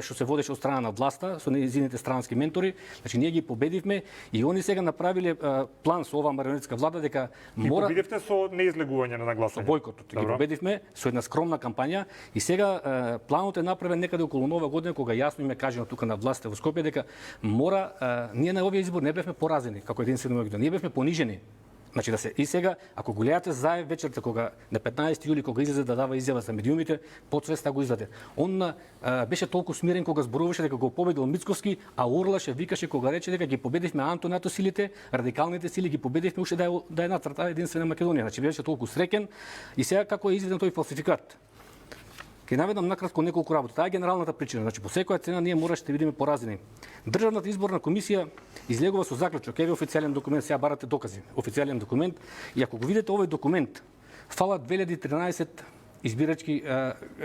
Speaker 3: што се водеше од страна на власта со нејзините странски ментори, значи ние ги победивме и они сега направиле план со оваа марионетска влада дека мора.
Speaker 1: И победивте со неизлегување на нагласање.
Speaker 3: Со бојкотот. Ги победивме со една скромна кампања и сега планот е направен некаде околу Нова година кога јасно им е кажано тука на властите во Скопје дека мора ние на овие избори не бевме поразени како Единствена Македонија, ние бевме понижени. Значи да се и сега ако го гледате Заев вечерта кога на 15 јули кога излезе да дава изјава за медиумите, подсвеста го издаде. Он беше толку смирен кога зборуваше дека го победил Мицковски, а урлаше, викаше кога рече дека ги победивме антонато силите, радикалните сили ги победивме уште да е нацрта Единствена Македонија. Значи беше толку среќен и сега како е изведен тој фалсификат. Ќе наведам накратко неколку работи. Таа е генералната причина. Значи по секоја цена ние мораше да видиме поразени. Државната изборна комисија излегува со заклучок, еве официјален документ, сега барате докази. Официјален документ и ако го видите овој документ, фалат 2013 избирачки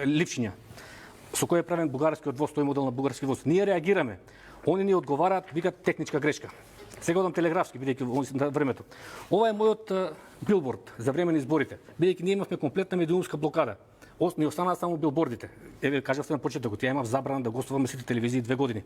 Speaker 3: липшиња со кој е правен бугарскиот воз, тој модел на бугарски воз. Ние реагираме. Они ни одговараат, викат техничка грешка. Сега одам телеграфски, бидејќи на времето. Ова е мојот билборд за време на изборите. Бидејќи ние имавме комплетна медиумска блокада. Ни останаа само билбордите. Еве кажавте на почетокот, ја имав забрана да гостувам сите телевизии 2 години.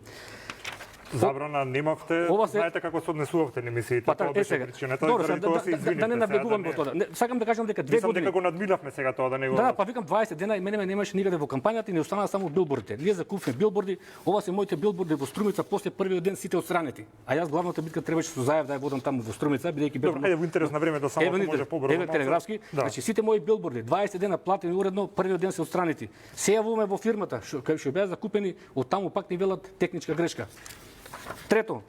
Speaker 1: Забрана немавте, знаете како се однесувавте на емисиите, тоа беше причината, заради тоа се извините.
Speaker 3: Да не навлегувам во тоа. Сакам да кажам дека 2 години.
Speaker 1: Дека го надминавме сега тоа да не го.
Speaker 3: Да, па викам 20 дена и мене ме немаше никаде во кампањата и не останаа само билбордите. Ние закупивме билборди, ова се моите билборди во Струмица после првиот ден сите отстранети. А јас главната битка требаше со заев да ја водам таму во Струмица, бидејќи бев.
Speaker 1: Добро, во интерес на времето само ако може побрзо.
Speaker 3: Еве телеграфски, значи сите мои билборди 20 дена платени уредно, првиот ден се отстранети. Се јавуваме во фирмата, што беа закупени, од таму пак ни велат техничка грешка. Трето,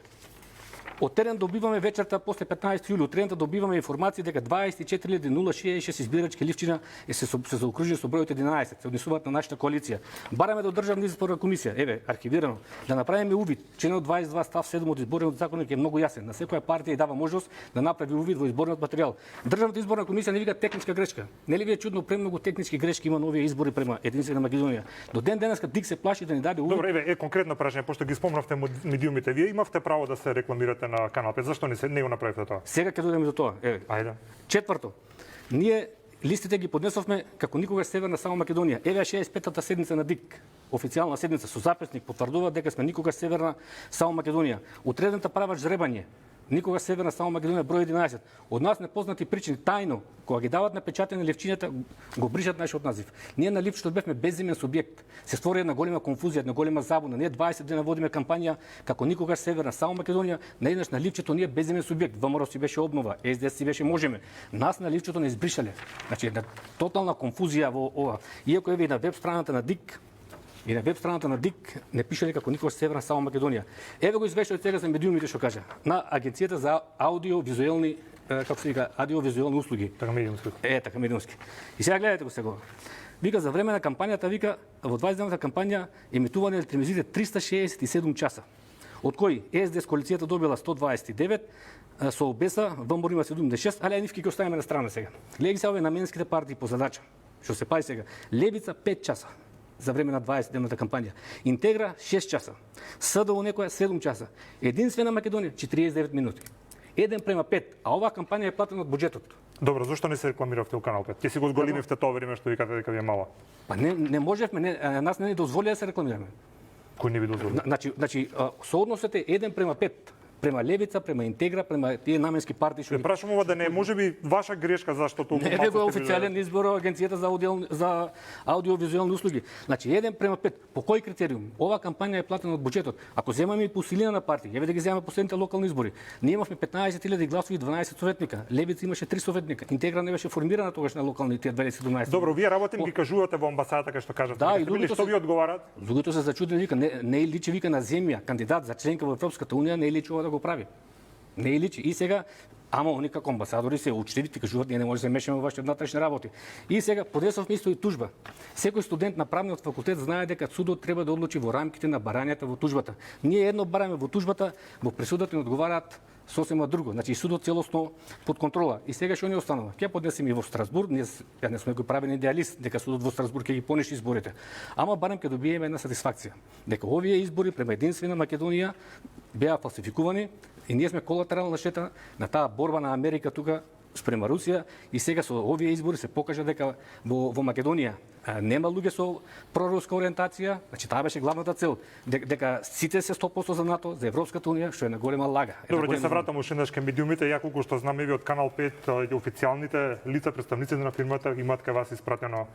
Speaker 3: од терен добиваме вечерта после 15 јули, од терен добиваме информации дека 24.066 избирачки ливчина се заокружени со бројот 11, се однесуваат на нашата коалиција. Бараме до Државна изборна комисија, еве, архивирано, да направиме увид. Членот 22 став 7 од изборниот законник е многу јасен. На секоја партија дава можност да направи увид во изборниот материјал. Државната изборна комисија не вика техничка грешка. Нели ви е чудно премногу технички грешки има на овие избори према Единствена Македонија. До ден денеска ДИК се плаши да ни даде увид.
Speaker 1: Добро, еве конкретно прашање, пошто ги спомнавте медиумите, вие имавте право да се рекламирате на Канал 5. Зашто не го направивте тоа?
Speaker 3: Сега ќе дојдеме до тоа. Еве.
Speaker 1: Ајде.
Speaker 3: Четврто. Ние листите ги поднесовме како никогаш Северна само Македонија. Еве 65-та седница на ДИК. Официјална седница со записник потврдува дека сме никогаш Северна само Македонија. Утредната правач жребање. Никога Северна само Македонија број 11. Од нас непознати причини тајно кога ги дават на печатење ливчињата го бришат нашиот назив. Ние на ливчето бевме безимен субјект. Се створи една голема конфузија, една голема забуна. Ние 20 дена водиме кампања како никогаш Северна само Македонија, наеднаш на ливчето ние безимен субјект. ВМРО си беше обнова, СДС си беше можеме. Нас на ливчето не избришале. Значи една тотална конфузија во ова. Иако еве и на веб страната на ДИК и на веб страната на ДИК не пишале како никогаш Северна само Македонија. Еве го извештајот сега за медиумите што кажа. На Агенцијата за аудиовизуелни како се вика, аудиовизуелни услуги.
Speaker 1: Така медиумски.
Speaker 3: Така медиумски. И сега гледате го сега. Вика за време на кампањата, вика во 20-дената кампања емитувани на телевизиите 367 часа. Од кои СДС коалицијата добила 129, со ОБС ВМРО има 76, али нивки ги оставиме на страна сега. Гледајќи се овие наменските партии по задача. Што се пази сега? Левица 5 часа за време на 20-дневната кампања. Интегра 6 часа. СДО некоја 7 часа. Единствена Македонија 49 минути. 1:5, а оваа кампања е платена од буџетот.
Speaker 1: Добро, зошто не се рекламиравте у Канал 5? Ќе си го зголемивте тоа време што викате дека ви е мало.
Speaker 3: Па не можевме, нас не ни дозволи да се рекламираме.
Speaker 1: Кој не ви дозволи?
Speaker 3: Значи соодносот е 1:5. Према Левица, према Интегра, према тие наменски партии што.
Speaker 1: Прашам ова да не може би ваша грешка зашто толку
Speaker 3: малку. Не е официјален избор Агенцијата за аудиовизуелни услуги. Значи 1:5. По кој критериум? Ова кампања е платена од буџетот. Ако земаме и по силина на партии, еве да ги земаме последните локални избори. Ние имавме 15.000 гласови и 12 советника. Левица имаше 3 советника. Интегра не беше формирана тогаш на локалните 2017.
Speaker 1: Добро, вие работите ги кажувате во амбасадата кај што кажавте.
Speaker 3: Да, и
Speaker 1: луѓето што ви одговарат?
Speaker 3: Луѓето се зачудени, вика не е личи вика на земја, кандидат за членка во Европската унија, не е личи ова да го прави. Не е личи. И сега, ама они како амбасадори се учтиви, ти кажуваат, ние не може да се мешаме во вашите внатрешни работи. И сега подесовме исто и тужба. Секој студент на правниот факултет знае дека судот треба да одлучи во рамките на барањата во тужбата. Ние едно бараме во тужбата, во пресудата ни одговараат сосема друго. Значи судот целосно под контрола. И сега што ни останува? Ќе поднесеме и во Страсбург, ние не сме го правени идеалист дека судот во Страсбург ќе ги пониши изборите. Ама барем ќе добиеме една сатисфакција. Дека овие избори према Единствена Македонија беа фалсификувани и ние сме колатерална штета на таа борба на Америка тука спрема Русија и сега со овие избори се покажа дека во Македонија нема луѓе со проруска ориентација, значи таа беше главната цел, дека сите се 100% за НАТО, за Европската унија, што е на голема лага.
Speaker 1: Добро, ќе се вратам уште еднаш кај медиумите, ја колку што знам еве од Канал 5 официјалните лица, представниците на фирмата имаат кај вас испратено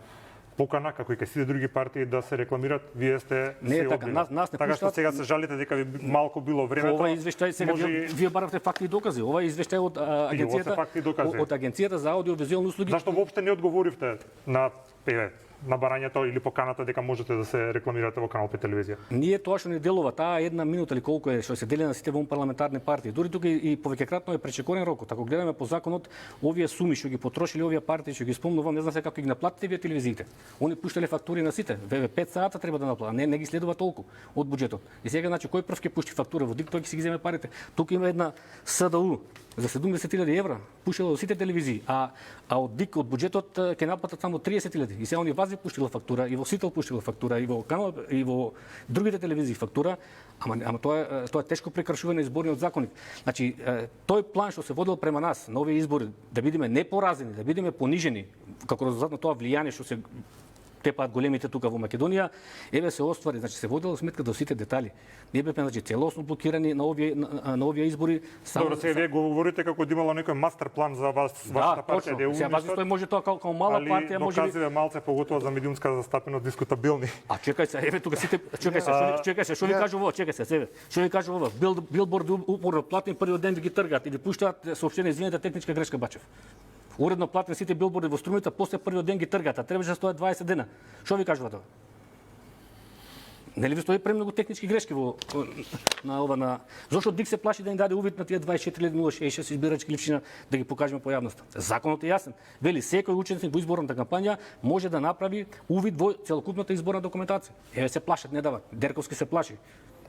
Speaker 1: покана, како и кај сите други партии да се рекламират, вие сте
Speaker 3: не така, нас не
Speaker 1: така што сега се жалите дека ви малку било времето.
Speaker 3: Ова извештај сега вие баравте факти и докази. Ова извештај од агенцијата за аудиовизуелни услуги.
Speaker 1: Зашто воопште не одговоривте на на барањето или поканата дека можете да се рекламирате во Канал 5 телевизија?
Speaker 3: Ние тоа што не делува, таа една минута или колку е што се дели на сите вон парламентарни партии. Дури тука и повеќекратно е пречекорен рокот. Ако гледаме по законот, овие суми што ги потрошили овие партии, што ги спомнувам, не знам се како ги наплатите вие телевизиите. Они пуштале фактури на сите. 5 сата треба да наплатат, не ги следува толку од буџетот. И сега значи кој прв ќе пушти фактура во ДИК, тој ќе си ги земе парите. Тука има една СДУ за 70.000 евра пуштила во сите телевизии, а од ДИК од буџетот ќе наплатат само 30.000. И сега они вази пуштила фактура, и во Сител пуштила фактура, и во Канал и во другите телевизии фактура, ама тоа е тешко прекршување на изборниот законник. Значи тој план што се водел према нас на овие избори да бидеме непоразени, да бидеме понижени како резултат на тоа влијание што се тепаат големите тука во Македонија, еве се оствари, значи се водела сметка до сите детали. Ние бевме значи целосно блокирани на овие избори.
Speaker 1: Добро, сега вие говорите како да имало некој мастер план за вас, вашата партија да е
Speaker 3: сега тој може тоа како мала партија може
Speaker 1: би малце поготово за медиумска застапеност дискутабилни.
Speaker 3: А чекај се, еве тука сите чекај се, што ви кажува, чекај се, еве. Што ви кажува, билборди упорно платни првиот ден ги тргаат и ви пуштаат соопштение, извинете, техничка грешка Бачев. Уредно платени сите билборди во струмите, после првиот ден ги тргаат, а требаше да стоят 20 дена. Што ви кажува тоа? Нели ви стои премногу технички грешки на зошто ДИК се плаши да ни даде увид на тие 24.066 избирачки ливчина да ги покажеме по јавноста? Законот е јасен. Вели секој учесник во изборната кампања може да направи увид во целокупната изборна документација. Еве се плашат, не дават. Дерковски се плаши.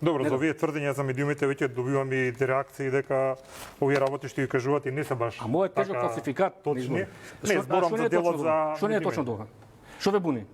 Speaker 1: Добро, за овие тврдења за медиумите веќе добивам и реакции дека овие работи што ги кажувате не се баш.
Speaker 3: А мојот тежок фалсификат
Speaker 1: точни. Не зборам за делот за
Speaker 3: што не е точно тоа? Што ве буни?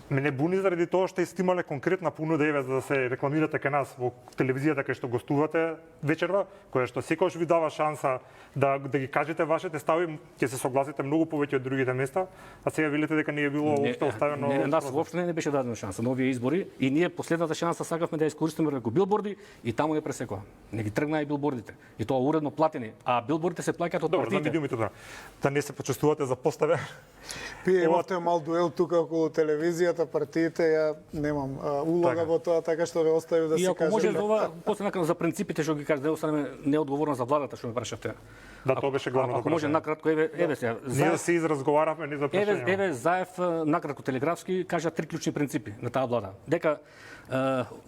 Speaker 1: Мене буни заради тоа што истимале конкретна понуда еве за да се рекламирате кај нас во телевизијата кај што гостувате вечерва, која што секогаш ви дава шанса да ги кажете вашите стави, ќе се согласите многу повеќе од другите места, а сега велите дека не е било општо оставено.
Speaker 3: Не, нас воопшто не беше дадена шанса на овие избори и ние последната шанса сакавме да ја искористиме како билборди и таму не пресекоа. Не ги тргна и билбордите. И тоа уредно платени, а билбордите се плаќаат од партиите.
Speaker 1: Добро, за медиумите да не се почувствувате за поставе.
Speaker 2: Вие имате мал дуел тука околу телевизијата, партиите, ја немам улога во тоа, така што ве оставив да се кажете.
Speaker 3: И ако може за ова, после накратко за принципите што ги кажете, да останеме неодговорна за владата што ме прашавте.
Speaker 1: Да, тоа беше главно.
Speaker 3: Ако може накратко, еве сега.
Speaker 1: Ние да се изразговаравме, не за прашање.
Speaker 3: Еве Заев накратко телеграфски кажа 3 клучни принципи на таа влада. Дека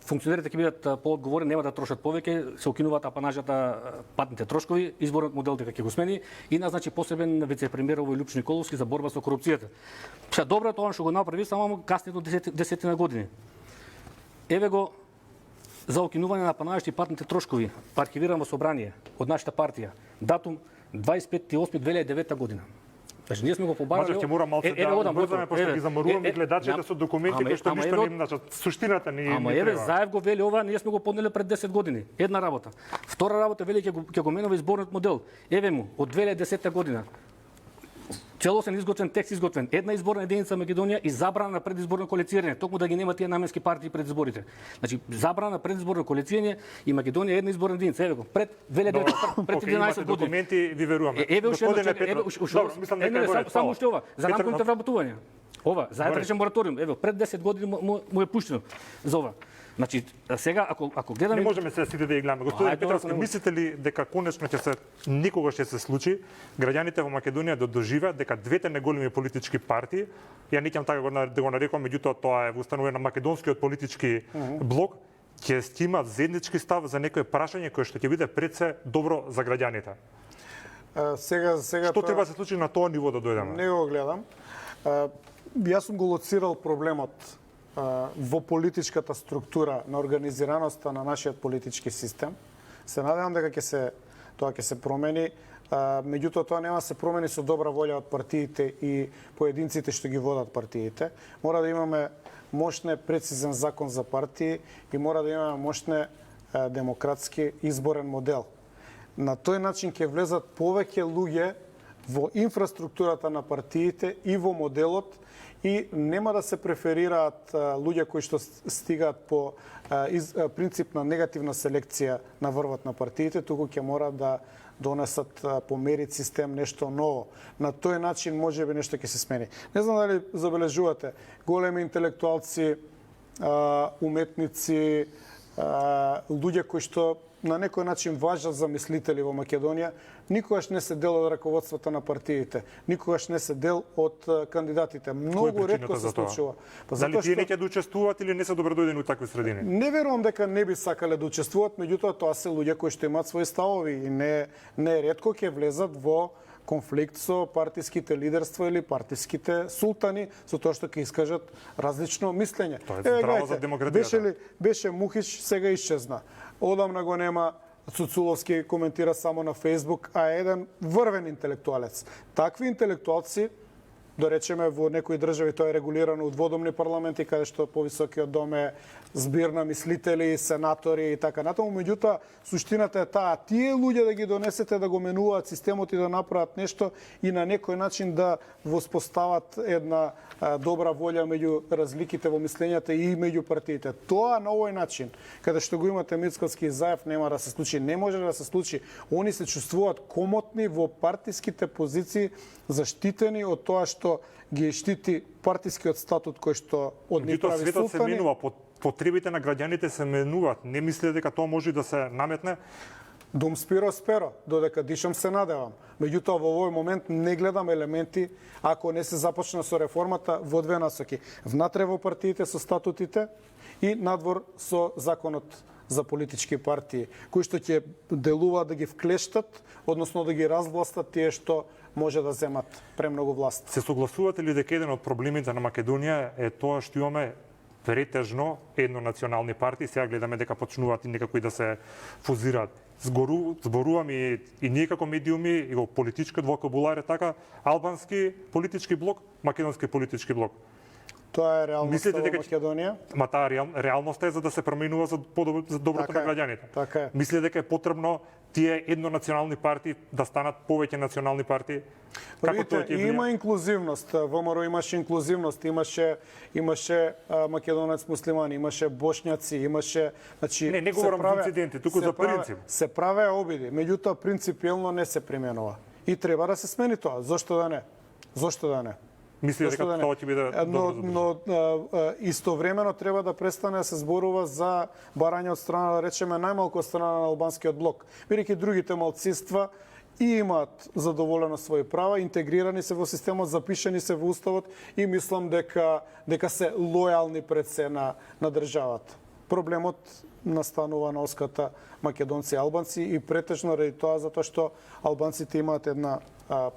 Speaker 3: функционерите ќе бидат поодговорни, нема да трошат повеќе, се укинуваат апанажата, патните трошкови, изборниот модел дека ќе го смени и назначи посебен вице-премиер Вој Лупчо Николовски за борба со корупцијата. Сега добро тоа што го направи, само касни до 10 години. Еве го за укинување на апанажите и патните трошкови, архивирано собрание од нашата партија. Датум 25.8.2009 година. Значи ние сме го побарали.
Speaker 1: Може ќе мора малце да брзаме пошто ги заморуваме гледачите со документи кои што ништо не им значат. Суштината ни
Speaker 3: Ама еве Заев го вели ова, ние сме го поднели пред 10 години. Една работа. Втора работа вели ќе го менува изборниот модел. Еве му од 2010 година. Целосен изготвен текст изготвен. Една изборна единица Македонија и забрана на предизборно коалицирање, токму да ги нема тие наменски партии пред изборите. Значи забрана на предизборно коалицирање и Македонија една изборна единица. Еве го пред 2009 пред 11 години.
Speaker 1: Документи ви веруваме.
Speaker 3: Еве уште
Speaker 1: мислам дека
Speaker 3: само уште ова за рамковите вработувања. Ова, Заев рече мораториум. Еве пред 10 години му е пуштено за ова. Значи, сега ако гледаме
Speaker 1: не можеме се сите да ги гледаме. Господин Петровски, мислите ли дека конечно ќе се никогаш ќе се случи граѓаните во Македонија да доживеат дека двете неголеми политички партии, ја не ќе така да го нарекувам, меѓутоа тоа е во установен на македонскиот политички блок, ќе имаат заеднички став за некое прашање кое што ќе биде пред се добро за граѓаните?
Speaker 2: Сега
Speaker 1: што треба да се случи на тоа ниво да дојдеме?
Speaker 2: Не го гледам. Јас сум го лоцирал проблемот во политичката структура на организираноста на нашиот политички систем. Се надевам дека тоа ќе се промени. Меѓутоа тоа нема се промени со добра волја од партиите и поединците што ги водат партиите. Мора да имаме мощне прецизен закон за партии и мора да имаме мощне демократски изборен модел. На тој начин ќе влезат повеќе луѓе во инфраструктурата на партиите и во моделот и нема да се преферираат луѓе кои што стигаат по принцип на негативна селекција на врвот на партиите, туку ќе мора да донесат по мерит систем нешто ново. На тој начин можеби нешто ќе се смени. Не знам дали забележувате, големи интелектуалци, уметници, луѓе кои што на некој начин важат за мислители во Македонија, никогаш не се дел од раководството на партиите, никогаш не се дел од кандидатите. Многу ретко се случува.
Speaker 1: Дали тие неќе да учествуваат или не се добродојдени у такви средини?
Speaker 2: Не верувам дека не би сакале да учествуваат, меѓутоа тоа се луѓе кои што имаат своји ставови и не ретко ќе влезат во конфликт со партиските лидерства или партиските султани, со тоа што ќе искажат различно мислење.
Speaker 1: Тоа е здраво за демократијата.
Speaker 2: Беше Мухич, сега исчезна. Одамна го нема, Цуцуловски коментира само на Фейсбук, а е еден врвен интелектуалец. Такви интелектуалци, да речеме во некои држави тоа е регулирано од дводомни парламенти, каде што повисокиот дом е збир на мислители, сенатори и така натаму, меѓутоа суштината е таа, тие луѓе да ги донесете да го менуваат системот и да направат нешто и на некој начин да воспостават една добра волја меѓу разликите во мислењата и меѓу партиите. Тоа на овој начин, каде што го имате Мицкоски и Заев, нема да се случи, не може да се случи. Они се чувствуваат комотни во партиските позиции, заштитени од тоа што ги штити партискиот статут кој што од нив прави
Speaker 1: светот се
Speaker 2: султани.
Speaker 1: менува, потребите на граѓаните се менуваат. Не мислите дека тоа може да се наметне?
Speaker 2: Дум спиро сперо, додека дишам се надевам. Меѓутоа во овој момент не гледам елементи, ако не се започна со реформата, во две насоки. Внатре во партиите со статутите и надвор со законот за политички партии, кои што ќе делуваат да ги вклештат, односно да ги развластат тие што може да земат премногу власт.
Speaker 1: Се согласувате ли дека еден од проблемите на Македонија е тоа што имаме претежно еднонационални партии, сега гледаме дека почнуваат и некако и да се фузираат. Зборуваме и ние како медиуми и во политичкиот вокабулар е така, албански политички блок, македонски политички блок.
Speaker 2: Тоа е реалноста во Македонија.
Speaker 1: Ма таа реалноста е за да се променува за доброто на граѓаните.
Speaker 2: Така е.
Speaker 1: Мислите дека е потребно тие еднонационални партии да станат повеќе национални партии?
Speaker 2: Како тоа ќе има инклузивност. ВМРО имаше инклузивност, имаше македонец муслимани, имаше бошњаци, имаше, значи
Speaker 1: не говорам за инциденти, туку за принцип.
Speaker 2: Се правеа обиди, меѓутоа принципиелно не се применува. И треба да се смени тоа. Зошто да не? Зошто да не?
Speaker 1: Мислите дека тоа ќе биде
Speaker 2: но истовремено треба да престане да се зборува за барање од страна, да речеме, најмалку од страна на албанскиот блок. Бидејќи другите малцинства и имаат задоволено своји права, интегрирани се во системот, запишани се во уставот и мислам дека се лојални пред се на државата. Проблемот настанува на оската македонци и албанци и претежно ради тоа затоа што албанците имаат една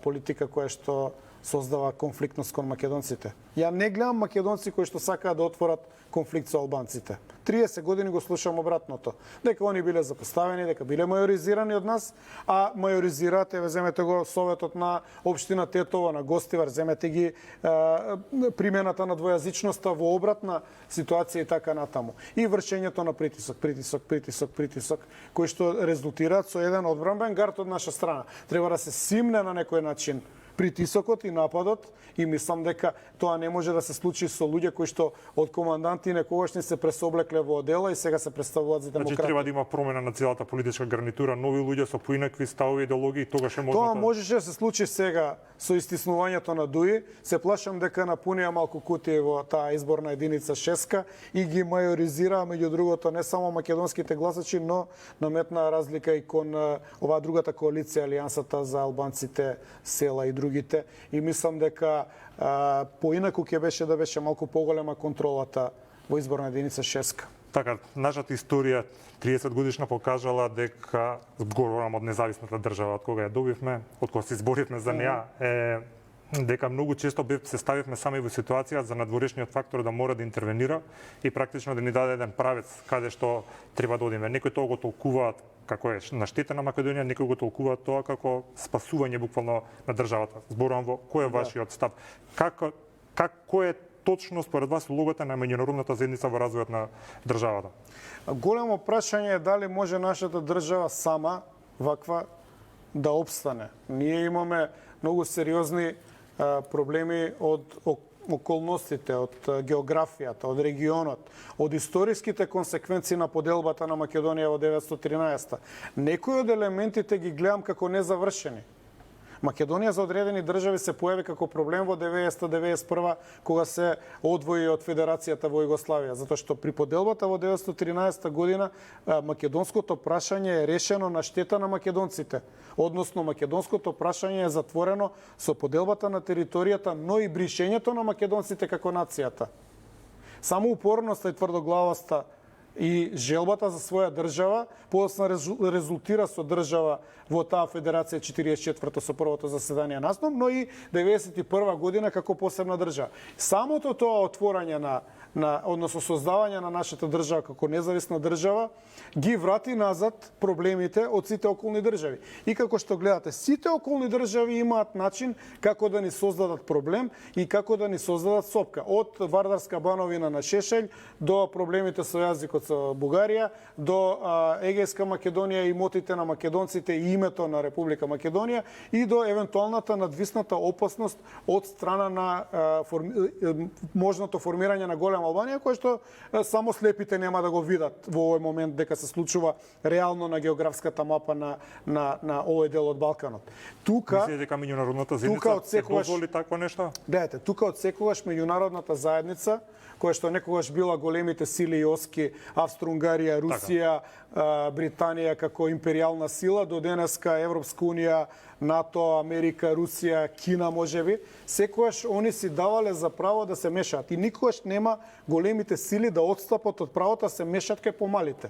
Speaker 2: политика која што создава конфликтност кон македонците. Ја не гледам македонци кои што сакаат да отворат конфликт со албанците. 30 години го слушам обратното. Дека они биле запоставени, дека биле мајоризирани од нас, а мајоризираат, земете го советот на општина Тетово, на Гостивар, земете ги примената на двојазичноста во обратна ситуација и така натаму. И вршењето на притисок, кои што резултираат со еден одбранбен гард од наша страна. Треба да се симне на некој начин притисокот и нападот и мислам дека тоа не може да се случи со луѓе кои што од команданти некогаш не се пресоблекле во одела и сега се представуваат за демократи.
Speaker 1: Значи треба да има промена на целата политичка гарнитура, нови луѓе со поинакви ставови и идеологии, тогаш е можно.
Speaker 2: Тоа можеше да се случи сега со истиснувањето на ДУИ. Се плашам дека напунија малку кутии во таа изборна единица 6 и ги мајоризираа меѓу другото не само македонските гласачи, но наметнаа разлика и кон оваа другата коалиција, Алијансата за албанците, села и другите. И мислам дека поинаку ќе беше да беше малку поголема контролата во изборна единица 6.
Speaker 1: Така, нашата историја 30 годишна покажала дека зборувам од независната држава од кога ја добивме, од кога се изборивме за неа, дека многу често се ставивме сами во ситуација за надворешниот фактор да мора да интервенира и практично да ни даде еден правец каде што треба да одиме. Некои тоа го толкуваат како е на штета на Македонија, некои го толкуваат тоа како спасување буквално на државата. Зборувам во кој е вашиот став? Кој е точно според вас улогата на меѓународната заедница во развојот на државата?
Speaker 2: Големо прашање е дали може нашата држава сама ваква да опстане. Ние имаме многу сериозни проблеми од околностите, од географијата, од регионот, од историските консеквенции на поделбата на Македонија во 913. Некои од елементите ги гледам како незавршени. Македонија за одредени држави се појави како проблем во 1991 кога се одвои од Федерацијата во Југославија, затоа што при поделбата во 1913 година македонското прашање е решено на штета на македонците. Односно, македонското прашање е затворено со поделбата на територијата, но и бришењето на македонците како нацијата. Само упорноста и тврдоглавоста и желбата за своја држава подоцна резултира со држава во таа Федерација 44-то со првото заседание на СНОМ, но и 91 година како посебна држава. Самото тоа отворање односно создавање на нашата држава како независна држава ги врати назад проблемите од сите околни држави. И како што гледате, сите околни држави имаат начин како да ни создадат проблем и како да ни создадат сопка. Од Вардарска бановина на Шешелј до проблемите со јазикот со Бугарија, до Егејска Македонија, имотите на македонците и името на Република Македонија и до евентуалната надвисната опасност од страна на можното формирање на голема Албанија, кој што само слепите нема да го видат во овој момент дека се случува реално на географската мапа на овој дел од Балканот. Тука
Speaker 1: мислите дека меѓународната заедница се дозволи такво нешто?
Speaker 2: Гледате, тука од секогаш меѓународната заедница, која што некогаш била големите сили и оски Австро-Унгарија, Русија, Британија како империјална сила, до денеска Европска унија, НАТО, Америка, Русија, Кина можеби, секогаш они си давале за право да се мешаат и никогаш нема големите сили да отстапат од правото да се мешаат кај помалите.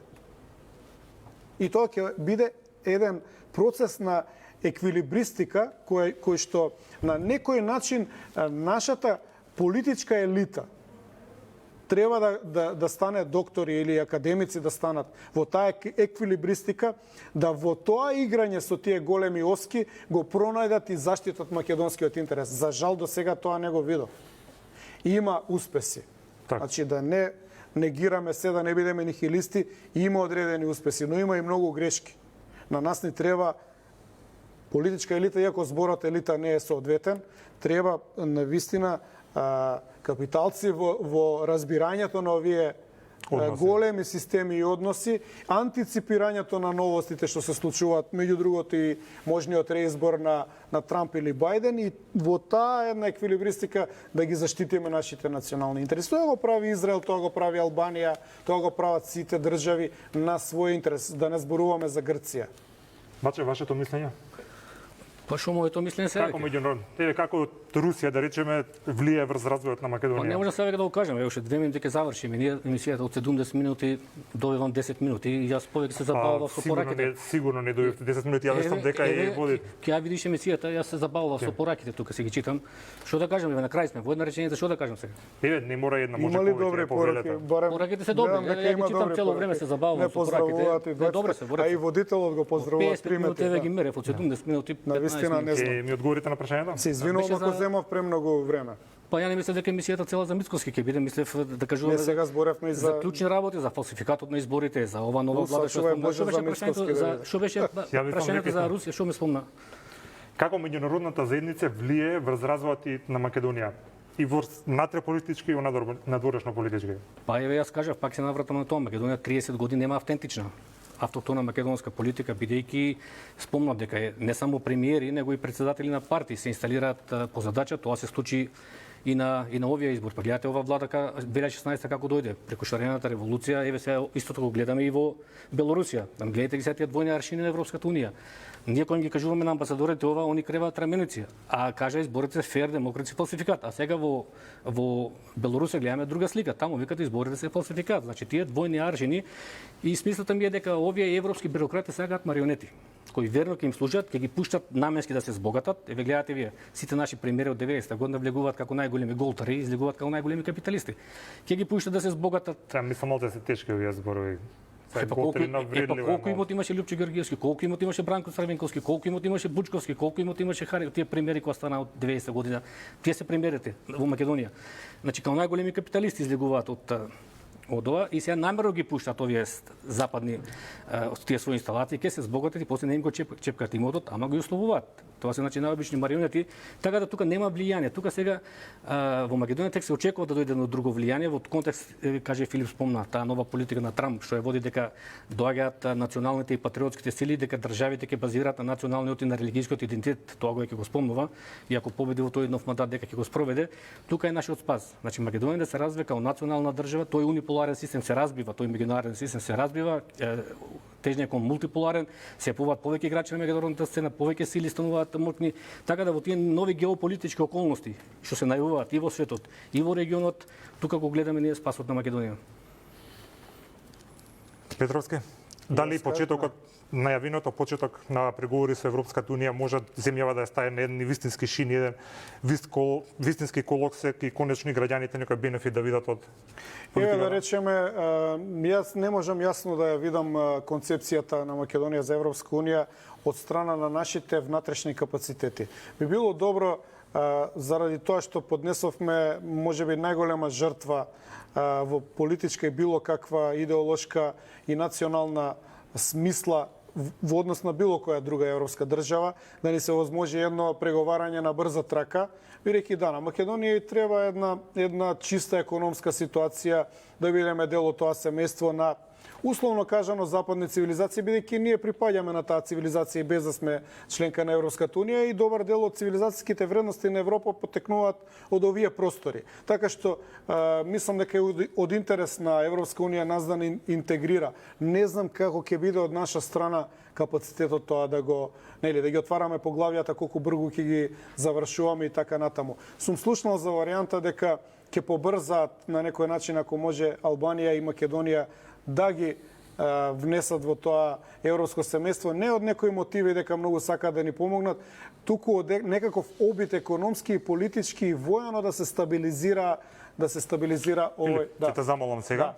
Speaker 2: И тоа ќе биде еден процес на еквилибристика кој што на некој начин нашата политичка елита треба да стане доктори или академици да станат во таа еквилибристика, да во тоа играње со тие големи оски го пронајдат и заштитат македонскиот интерес. За жал до сега тоа не го видов. Има успеси. Значи да не негираме се, да не бидеме нихилисти, има одредени успеси, но има и многу грешки. На нас ни треба политичка елита, иако зборот елита не е соодветен, треба навистина капиталци во разбирањето на овие големи системи и односи, антиципирањето на новостите што се случуваат, меѓу другото и можниот реизбор на Трамп или Бајден, и во таа една еквилибристика да ги заштитиме нашите национални интереси. Тоа го прави Израел, тоа го прави Албанија, тоа го прават сите држави на свој интерес, да не зборуваме за Грција.
Speaker 1: Баче, вашето мислење?
Speaker 3: Па што моето мислење се
Speaker 1: како меѓународно? Како Русија, да речеме, влие врз развојот на Македонија?
Speaker 3: Не може сега да го кажеме, уште 2 минути ќе завршиме. Ние емисијата од 70 минути добивам 10 минути и јас повеќе се забавував со пораките.
Speaker 1: Сигурно не добивте 10 минути, ја сум дека и води.
Speaker 3: Ќе ја видиш емисијата, јас се забавував со пораките тука се ги читам. Што да кажам, на крај сме, во една реченица што да кажам сега?
Speaker 1: Не мора една, може
Speaker 2: повеќе. Има ли добри пораки?
Speaker 3: Пораките се добри. Ја ги читам цело време, се забавувам со пораките. Добре се,
Speaker 2: а и водителот го поздравува
Speaker 3: 3 минути. 50 минути ги мерев, од 70 минути 15
Speaker 2: минути.
Speaker 1: Одговорите на прашањето?
Speaker 2: Се извинувам ако земав премногу време.
Speaker 3: Па ја не мислев дека емисијата цела за Мицкоски ќе биде, мислев да кажуваме
Speaker 2: сега зборевме
Speaker 3: за клучни работи, за фалсификатот на изборите, за ова нова влада што беше прашањето за Русија, што ме спомна?
Speaker 1: Како меѓународната заедница влие врз развојот на Македонија и врз внатреполитички и надворешно политички?
Speaker 3: Па еве јас кажав, пак се навратам на тоа, Македонија 30 години нема автентична автохтона македонска политика, бидејќи спомнав дека не само премиери, него и председатели на партии се инсталираат по задача. Тоа се случи и на овие избори. Па гледате ова влада 2016 како дојде преку шарената револуција, еве се истото го гледаме и во Белорусија. Гледате ги се тие двојни аршини на Европската унија. Ние кога ги кажуваме на амбасадорите ова, они креваат раменици, а кажа изборите се фер, демократски фалсификат. А сега во Белорусија гледаме друга слика. Таму викат изборите се фалсификат. Значи тие двојни аршини и смислата ми е дека овие европски бюрократи сакаат марионети кои верно ќе им служат, ќе ги пуштат наменски да се збогатат. Еве гледате вие, сите наши премиери од 90-та година влегуваат како најголеми голтари и излегуваат како најголеми капиталисти. Ќе ги пуштат да се збогатат.
Speaker 1: Таа мислам да се тешки овие зборови.
Speaker 3: Колку имот имаше Лјупчо Георгиевски, колку имот имаше Бранко Црвенковски, колку имот имаше Бучковски, колку имот имаше тие премиери кои стана од 90 година. Тие се премиерите во Македонија. Значи, како најголеми капиталисти излегуваат од ова и сега намерно ги пуштат овие западни тие своји инсталации, ќе се збогатат и после не им го чепкат имотот, ама го условуваат. Тоа се значи најобични марионети, така да тука нема влијание. Тука сега во Македонија тек се очекува да дојде до друго влијание во контекст, каже Филип спомна, таа нова политика на Трамп што ја води дека доаѓаат националните и патриотските сили, дека државите ќе базираат на националниот и на религијскиот идентитет. Тоа го ќе го спомнува и ако победи во тој нов мандат дека ќе го спроведе, тука е нашиот спас. Значи Македонија да се развива као национална држава, тој униполарен систем се разбива, тој меѓународен систем се разбива, тежнење кон мултиполарен, се појавуваат повеќе играчи на меѓународната сцена, повеќе сили стануваат моќни, така да во тие нови геополитички околности што се најавуваат и во светот, и во регионот, тука го гледаме ние спасот на Македонија.
Speaker 1: Петровски, дали почетокот најавиното почеток на преговори со Европската унија може земјава да ја стае на еден вистински шин, еден вистински колоксек и конечно граѓаните некој бенефит да видат од
Speaker 2: политиката? Да речеме, јас не можам јасно да ја видам концепцијата на Македонија за Европска унија од страна на нашите внатрешни капацитети. Би било добро заради тоа што поднесовме можеби најголема жртва во политичка и било каква идеолошка и национална смисла во однос на било која друга европска држава, да ни се возможи едно преговарање на брза трака, бидејќи да, на Македонија и треба една чиста економска ситуација, да бидеме дел од тоа семејство на условно кажано западни цивилизации, бидејќи ние припаѓаме на таа цивилизација и без да сме членка на Европската унија и добар дел од цивилизацијските вредности на Европа потекнуваат од овие простори. Така што мислам дека е од интерес на Европска унија нас да не интегрира. Не знам како ќе биде од наша страна капацитетот тоа да го, нели, да ги отвараме поглавијата колку брзо ќе ги завршуваме и така натаму. Сум слушнал за варијанта дека ќе побрзаат на некој начин ако може Албанија и Македонија да ги внесат во тоа европско семејство, не од некои мотиви дека многу сакаат да ни помогнат, туку од некаков обид економски и политички и војано да се стабилизира овој.
Speaker 1: Ќе те замолам сега.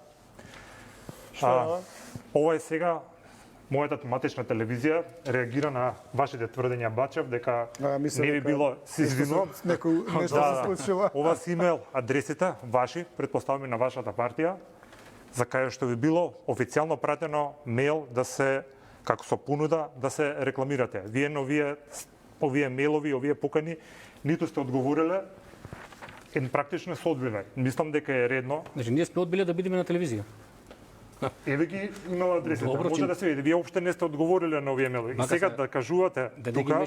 Speaker 2: Да.
Speaker 1: Ова е сега мојата тематична телевизија реагира на вашите тврдења Бачев дека не би било, се извинувам,
Speaker 2: нешто се случува.
Speaker 1: Ова се имейл адресите ваши, претпоставувам на вашата партија, за кај што би било официјално пратено мејл да се, како со понуда, да се рекламирате. Вие на овие мејлови, овие покани, ниту сте одговориле, практично се одбиле. Мислам дека е редно.
Speaker 3: Значи, ние сме одбиле да бидеме на телевизија.
Speaker 1: Еве ги имел адресите. Може да се види. Вие уопште не сте одговориле на овие мејлови. И сега да кажувате
Speaker 3: тука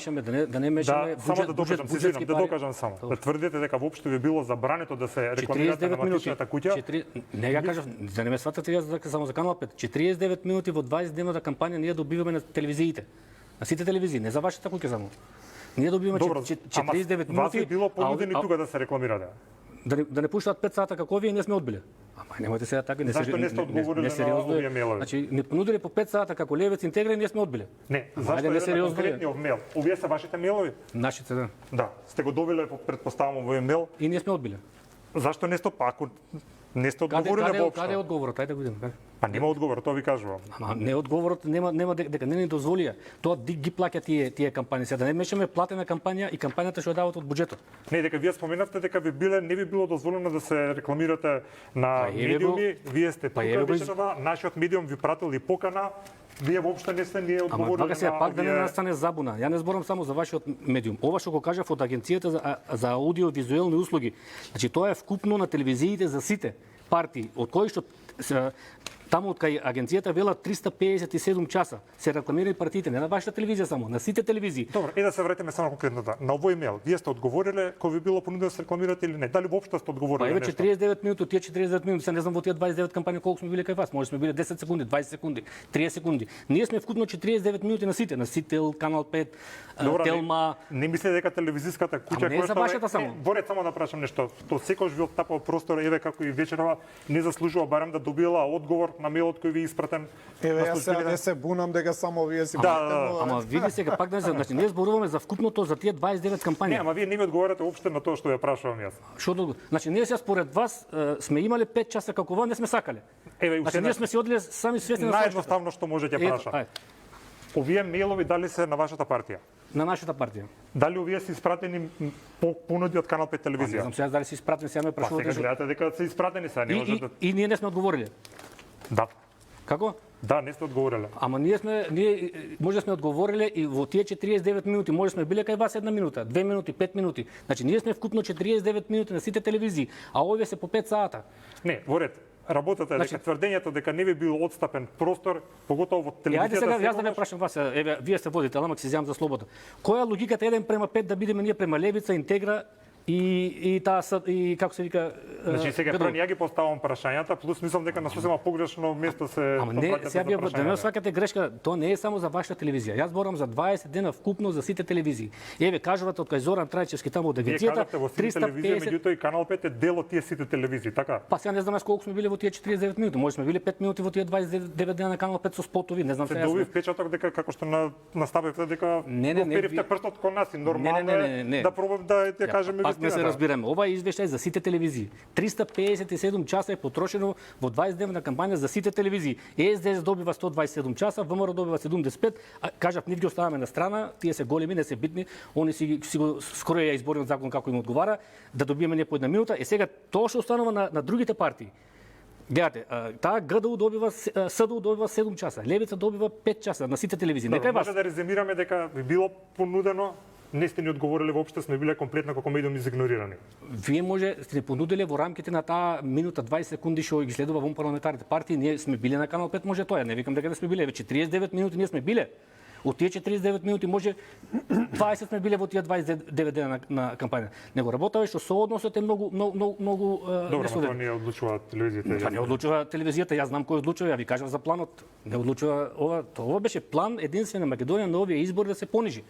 Speaker 3: да не мешаме
Speaker 1: само да докажам, се извинам, да докажам само. Да тврдите дека воопште ви било забрането да се рекламирате на матичната куќа.
Speaker 3: Не ја кажав, да не ме сватате јас дека само за Канал 5. 49 минути во 20-дневната кампања ние добиваме на телевизиите. На сите телевизии, не за вашата куќа само. Ние добиваме 49 минути.
Speaker 1: Вас би било понудени тука да се рекламирате.
Speaker 3: Да не пуштаат 5 сата како вие, не сме одбиле. Ама немојте сега така,
Speaker 1: Зашто не сте одговориле на овие мејлови?
Speaker 3: Значи не понудиле по 5 сата како Левец Интегра, ние сме одбиле.
Speaker 1: Не, зашто е конкретниот мејл? Овие се вашите мејлови?
Speaker 3: Нашите, да.
Speaker 1: Да, сте го добиле претпоставам овој мејл.
Speaker 3: И ние сме одбиле.
Speaker 1: Зашто не сте ако не сте одговориле воопшто?
Speaker 3: Каде е одговорот? Ајде да видиме.
Speaker 1: Па нема одговор, тоа ви кажувам.
Speaker 3: Ама не одговорот нема дека не ни дозволија. Тоа ги плаќа тие кампањи. Сега да не мешаме платена кампања и кампањата што ја дават од буџетот.
Speaker 1: Не, дека вие споменавте дека не би било дозволено да се рекламирате на медиуми, вие сте тука вечерва, нашиот медиум ви пратил и покана. Вие воопште не сте ние одговориле на
Speaker 3: сега пак да не настане забуна. Ја не зборам само за вашиот медиум. Ова што го кажав од Агенцијата за аудиовизуелни услуги. Значи тоа е вкупно на телевизиите за сите партии, од кои што таму од кај агенцијата велат 357 часа се рекламираат партиите, не на вашата телевизија само, на сите телевизии.
Speaker 1: Добро, да се вратиме само конкретно на овој мејл. Вие сте одговориле кој ви било понудено да се рекламирате или не? Дали воопшто сте одговориле
Speaker 3: нешто? Па еве 49 минути, тие 49 минути, се не знам во тие 29 кампањи колку сме биле кај вас. Може сме биле 10 секунди, 20 секунди, 30 секунди. Ние сме вкупно 49 минути на сите, Канал 5, Телма.
Speaker 1: Не мислите дека телевизиската куќа
Speaker 3: која што вашата само.
Speaker 1: Борец само да прашам нешто. Тоа секогаш ви оттапал простор, еве како и вечерва не заслужува барем да добила одговор на мејлот кој ви испратен.
Speaker 2: Еве јас сега не се бунам дека само вие си
Speaker 3: ама види сега пак да се, значи ние зборуваме за вкупното за тие 29 кампањи.
Speaker 1: Не, ама вие не ми одговарате уопште на тоа што ја прашувам јас.
Speaker 3: Што значи ние сега според вас сме имале 5 часа како ова, не сме сакале.
Speaker 1: Еве
Speaker 3: значи ние сме си одиле сами свесни на
Speaker 1: наједноставно што може ќе прашам. Овие мејлови дали се на вашата партија?
Speaker 3: на нашата партија.
Speaker 1: Дали овие се испратени понуди од Канал 5
Speaker 3: Не
Speaker 1: телевизија?
Speaker 3: знам сега дали се испратени, сега ме
Speaker 1: Па сега
Speaker 3: прашувате.
Speaker 1: гледате дека се испратени сега, не може да...
Speaker 3: И ние не сме одговориле.
Speaker 1: Да,
Speaker 3: Како?
Speaker 1: да, не сте одговориле.
Speaker 3: Ама ние може да сме одговориле и во тие 49 минути, може сме биле кај вас 1 минута, 2 минути, 5 минути. Значи ние сме вкупно 49 минути на сите телевизии, а овие се по 5 сата.
Speaker 1: Не, во ред. Работата е дека тврдењето дека не би бил отстапен простор, поготово во
Speaker 3: И ајде сега
Speaker 1: телевизијата.
Speaker 3: јас да ве прашам вас, еве вие сте водител, ама ќе се изјавам за слобода. Која е логиката 1:5 да бидеме ние према левица, интегра и таа и како се вика
Speaker 1: Значи сега
Speaker 3: ГДУ?
Speaker 1: ја ги поставам прашањата, плюс мислам дека на сосема погрешно место се
Speaker 3: Ама не,
Speaker 1: праќате
Speaker 3: сега
Speaker 1: за
Speaker 3: вие да не
Speaker 1: прашањата.
Speaker 3: сваќате грешка, тоа не е само за вашата телевизија. Јас зборам за 20 дена вкупно за сите телевизии. Еве кажувате од кај Зоран Трајчевски таму од
Speaker 1: Вие
Speaker 3: агенцијата
Speaker 1: кажавте во сите телевизија,
Speaker 3: 350.
Speaker 1: меѓутоа и Канал 5 е дел од тие сите телевизии, така?
Speaker 3: Па сега не знам јас колку сме биле во тие 49 минути. Може сме биле 5 минути во тие 29 дена на Канал 5 со спотови, не знам
Speaker 1: Се
Speaker 3: сега.
Speaker 1: доби впечаток дека како што наставивте дека
Speaker 3: Не,
Speaker 1: оперивте
Speaker 3: вие-
Speaker 1: прстот кон нас и нормално
Speaker 3: Не.
Speaker 1: е да пробам да ја кажеме
Speaker 3: Пак не се
Speaker 1: вистината.
Speaker 3: разбираме. Ова е извештај за сите телевизии. 357 часа е потрошено во 20-дневна кампања за сите телевизии. СДС добива 127 часа, ВМРО добива 75, а кажав нив ги оставаме на страна, тие се големи, не се битни, они си го скроја изборниот закон како им одговара, да добиеме не по 1 минута. Сега тоа што останува на другите партии. Гледате, таа ГДУ добива СДУ добива 7 часа, Левица добива 5 часа на сите телевизии.
Speaker 1: Добро,
Speaker 3: Нека вас.
Speaker 1: може да резимираме дека би било понудено, не сте ни одговориле воопшто, сме биле комплетно како медиум изигнорирани.
Speaker 3: Вие може сте понудиле во рамките на таа минута 20 секунди што ги следува во парламентарните партии, ние сме биле на Канал 5, може тоа. Не викам дека не сме биле, веќе 39 минути ние сме биле. Од тие 49 минути може 20 сме биле во тие 29 дена на кампања. Него работава што соодносот е многу
Speaker 1: Добро, но
Speaker 3: несуден.
Speaker 1: тоа не одлучува телевизијата.
Speaker 3: Па не одлучува телевизијата, јас знам кој одлучува, ја ви кажав за планот. Не одлучува ова, тоа беше план единствен на Македонија на овие избори да се понижи.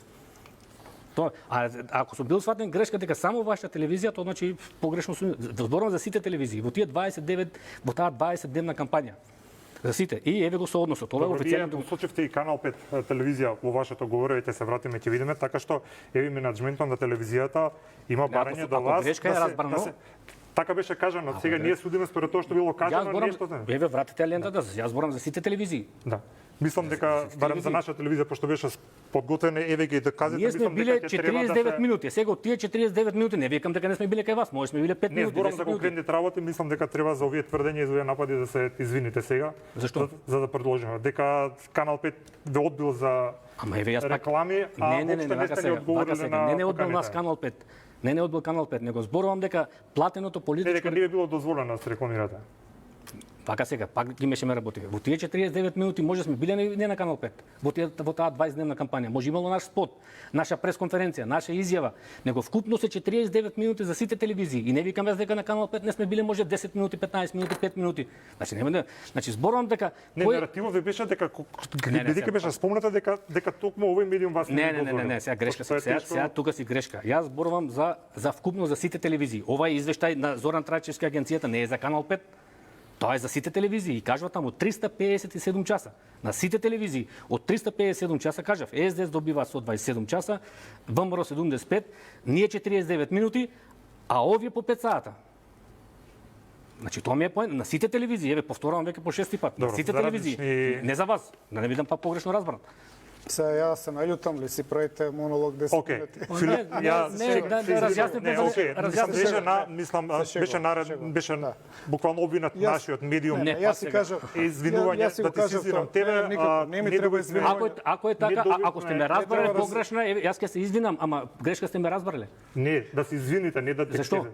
Speaker 3: Тоа, ако сум бил сватен грешка дека само вашата телевизија, тоа значи погрешно сум. Зборам за сите телевизии, во тие 29, во таа 20 дневна кампања. За сите. И еве го соодносот. Ова е
Speaker 1: Добро, вие
Speaker 3: официјално.
Speaker 1: посочивте и Канал 5 телевизија во вашето говорење, ќе се вратиме, ќе видиме, така што еве менаџментот на телевизијата има барање до
Speaker 3: ако
Speaker 1: вас
Speaker 3: грешка е разбрано.
Speaker 1: Така беше кажано, сега ние судиме според тоа што било
Speaker 3: Јас
Speaker 1: кажано,
Speaker 3: зборам,
Speaker 1: нешто не.
Speaker 3: еве вратете лентата, јас зборам за сите телевизии.
Speaker 1: Да. Мислам дека барем за наша телевизија пошто беше подготвена, еве ги доказите,
Speaker 3: Ние сме
Speaker 1: мислам
Speaker 3: биле
Speaker 1: дека ќе треба да
Speaker 3: 49
Speaker 1: се
Speaker 3: минути. Сега од тие 49 минути не викам дека не сме биле кај вас, може сме биле 5
Speaker 1: Не
Speaker 3: минути,
Speaker 1: зборам
Speaker 3: 10
Speaker 1: за
Speaker 3: минути.
Speaker 1: конкретните работи, мислам дека треба за овие тврдења и за овие напади да се извините сега.
Speaker 3: Зашто?
Speaker 1: За да продолжиме. Дека Канал 5 ве одбил за
Speaker 3: Ама еве јас пак
Speaker 1: реклами, а
Speaker 3: не,
Speaker 1: воопшто не
Speaker 3: вака
Speaker 1: сте ни
Speaker 3: сега, вака
Speaker 1: одговориле
Speaker 3: сега.
Speaker 1: на
Speaker 3: Не одбил
Speaker 1: поканите.
Speaker 3: нас Канал 5. Не одбил Канал 5, него зборувам дека платеното
Speaker 1: Не,
Speaker 3: политичко
Speaker 1: дека не би било дозволено да се рекламирате.
Speaker 3: Вака сега, пак ги мешаме работите. Во тие 49 минути може сме биле не на Канал 5. Во таа 20-дневна кампања. Може имало наш спот, наша пресконференција, наша изјава. Него вкупно се 49 минути за сите телевизии. И не викам јас дека на Канал 5 не сме биле може 10 минути, 15 минути, 5 минути. Значи нема да, значи зборувам дека
Speaker 1: Не, наративот ви беше дека бидејќи беше спомната дека токму овој медиум вас
Speaker 3: Не, сега грешка. Сега тука си грешка. Јас зборувам за вкупно за сите телевизии. Ова е извештај на Зоран Трајчевски агенцијата, не е за Канал 5. Тоа е за сите телевизии. И кажува таму 357 часа. На сите телевизии од 357 часа кажав, СДС добива 127 часа, ВМРО 75, ние 49 минути, а овие по 5 сата. Значи тоа ми е поен на сите телевизии, еве повторувам веќе по 6 пат. На сите телевизии. Не за вас, да не бидам па погрешно разбран.
Speaker 2: Сега ја се наљутам ли си правите монолог 10
Speaker 1: Океј,
Speaker 2: минути?
Speaker 1: Филип, ја
Speaker 3: разјасниме.
Speaker 1: беше буквално обвинат нашиот медиум.
Speaker 2: Не, јас си кажав,
Speaker 1: Извинување,
Speaker 2: јас си
Speaker 1: да
Speaker 2: го
Speaker 1: ти
Speaker 2: кажав
Speaker 1: сезирам
Speaker 2: тоа.
Speaker 1: тебе,
Speaker 2: Не ми треба извинување.
Speaker 3: Ако е така, ако сте ме разбрале
Speaker 2: треба да се-
Speaker 3: погрешно, еве јас ќе се извинам, ама грешка сте ме разбрале.
Speaker 1: Не, да се извините, не да те
Speaker 3: Зашто?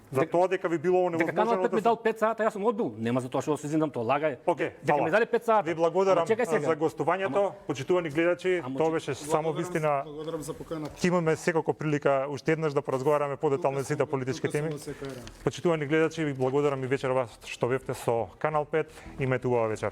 Speaker 1: За тоа дека ви било
Speaker 3: Дека Канал
Speaker 1: невозможно
Speaker 3: 5 ми дал 5 сата, јас сум одбил. Нема за тоа што се извинам, тоа лага е.
Speaker 1: Океј,
Speaker 3: Дека ми дали 5 сата.
Speaker 1: Ви благодарам
Speaker 3: Ама чекај сега.
Speaker 1: за гостувањето, почитувани гледачи, тоа беше само вистина.
Speaker 2: Благодарам за поканата.
Speaker 1: Ќе имаме секако прилика уште еднаш да поразговараме подетално за сите политички теми. Почитувани гледачи, ви благодарам и вечер вас што бевте со Канал 5. Имајте убава вечер.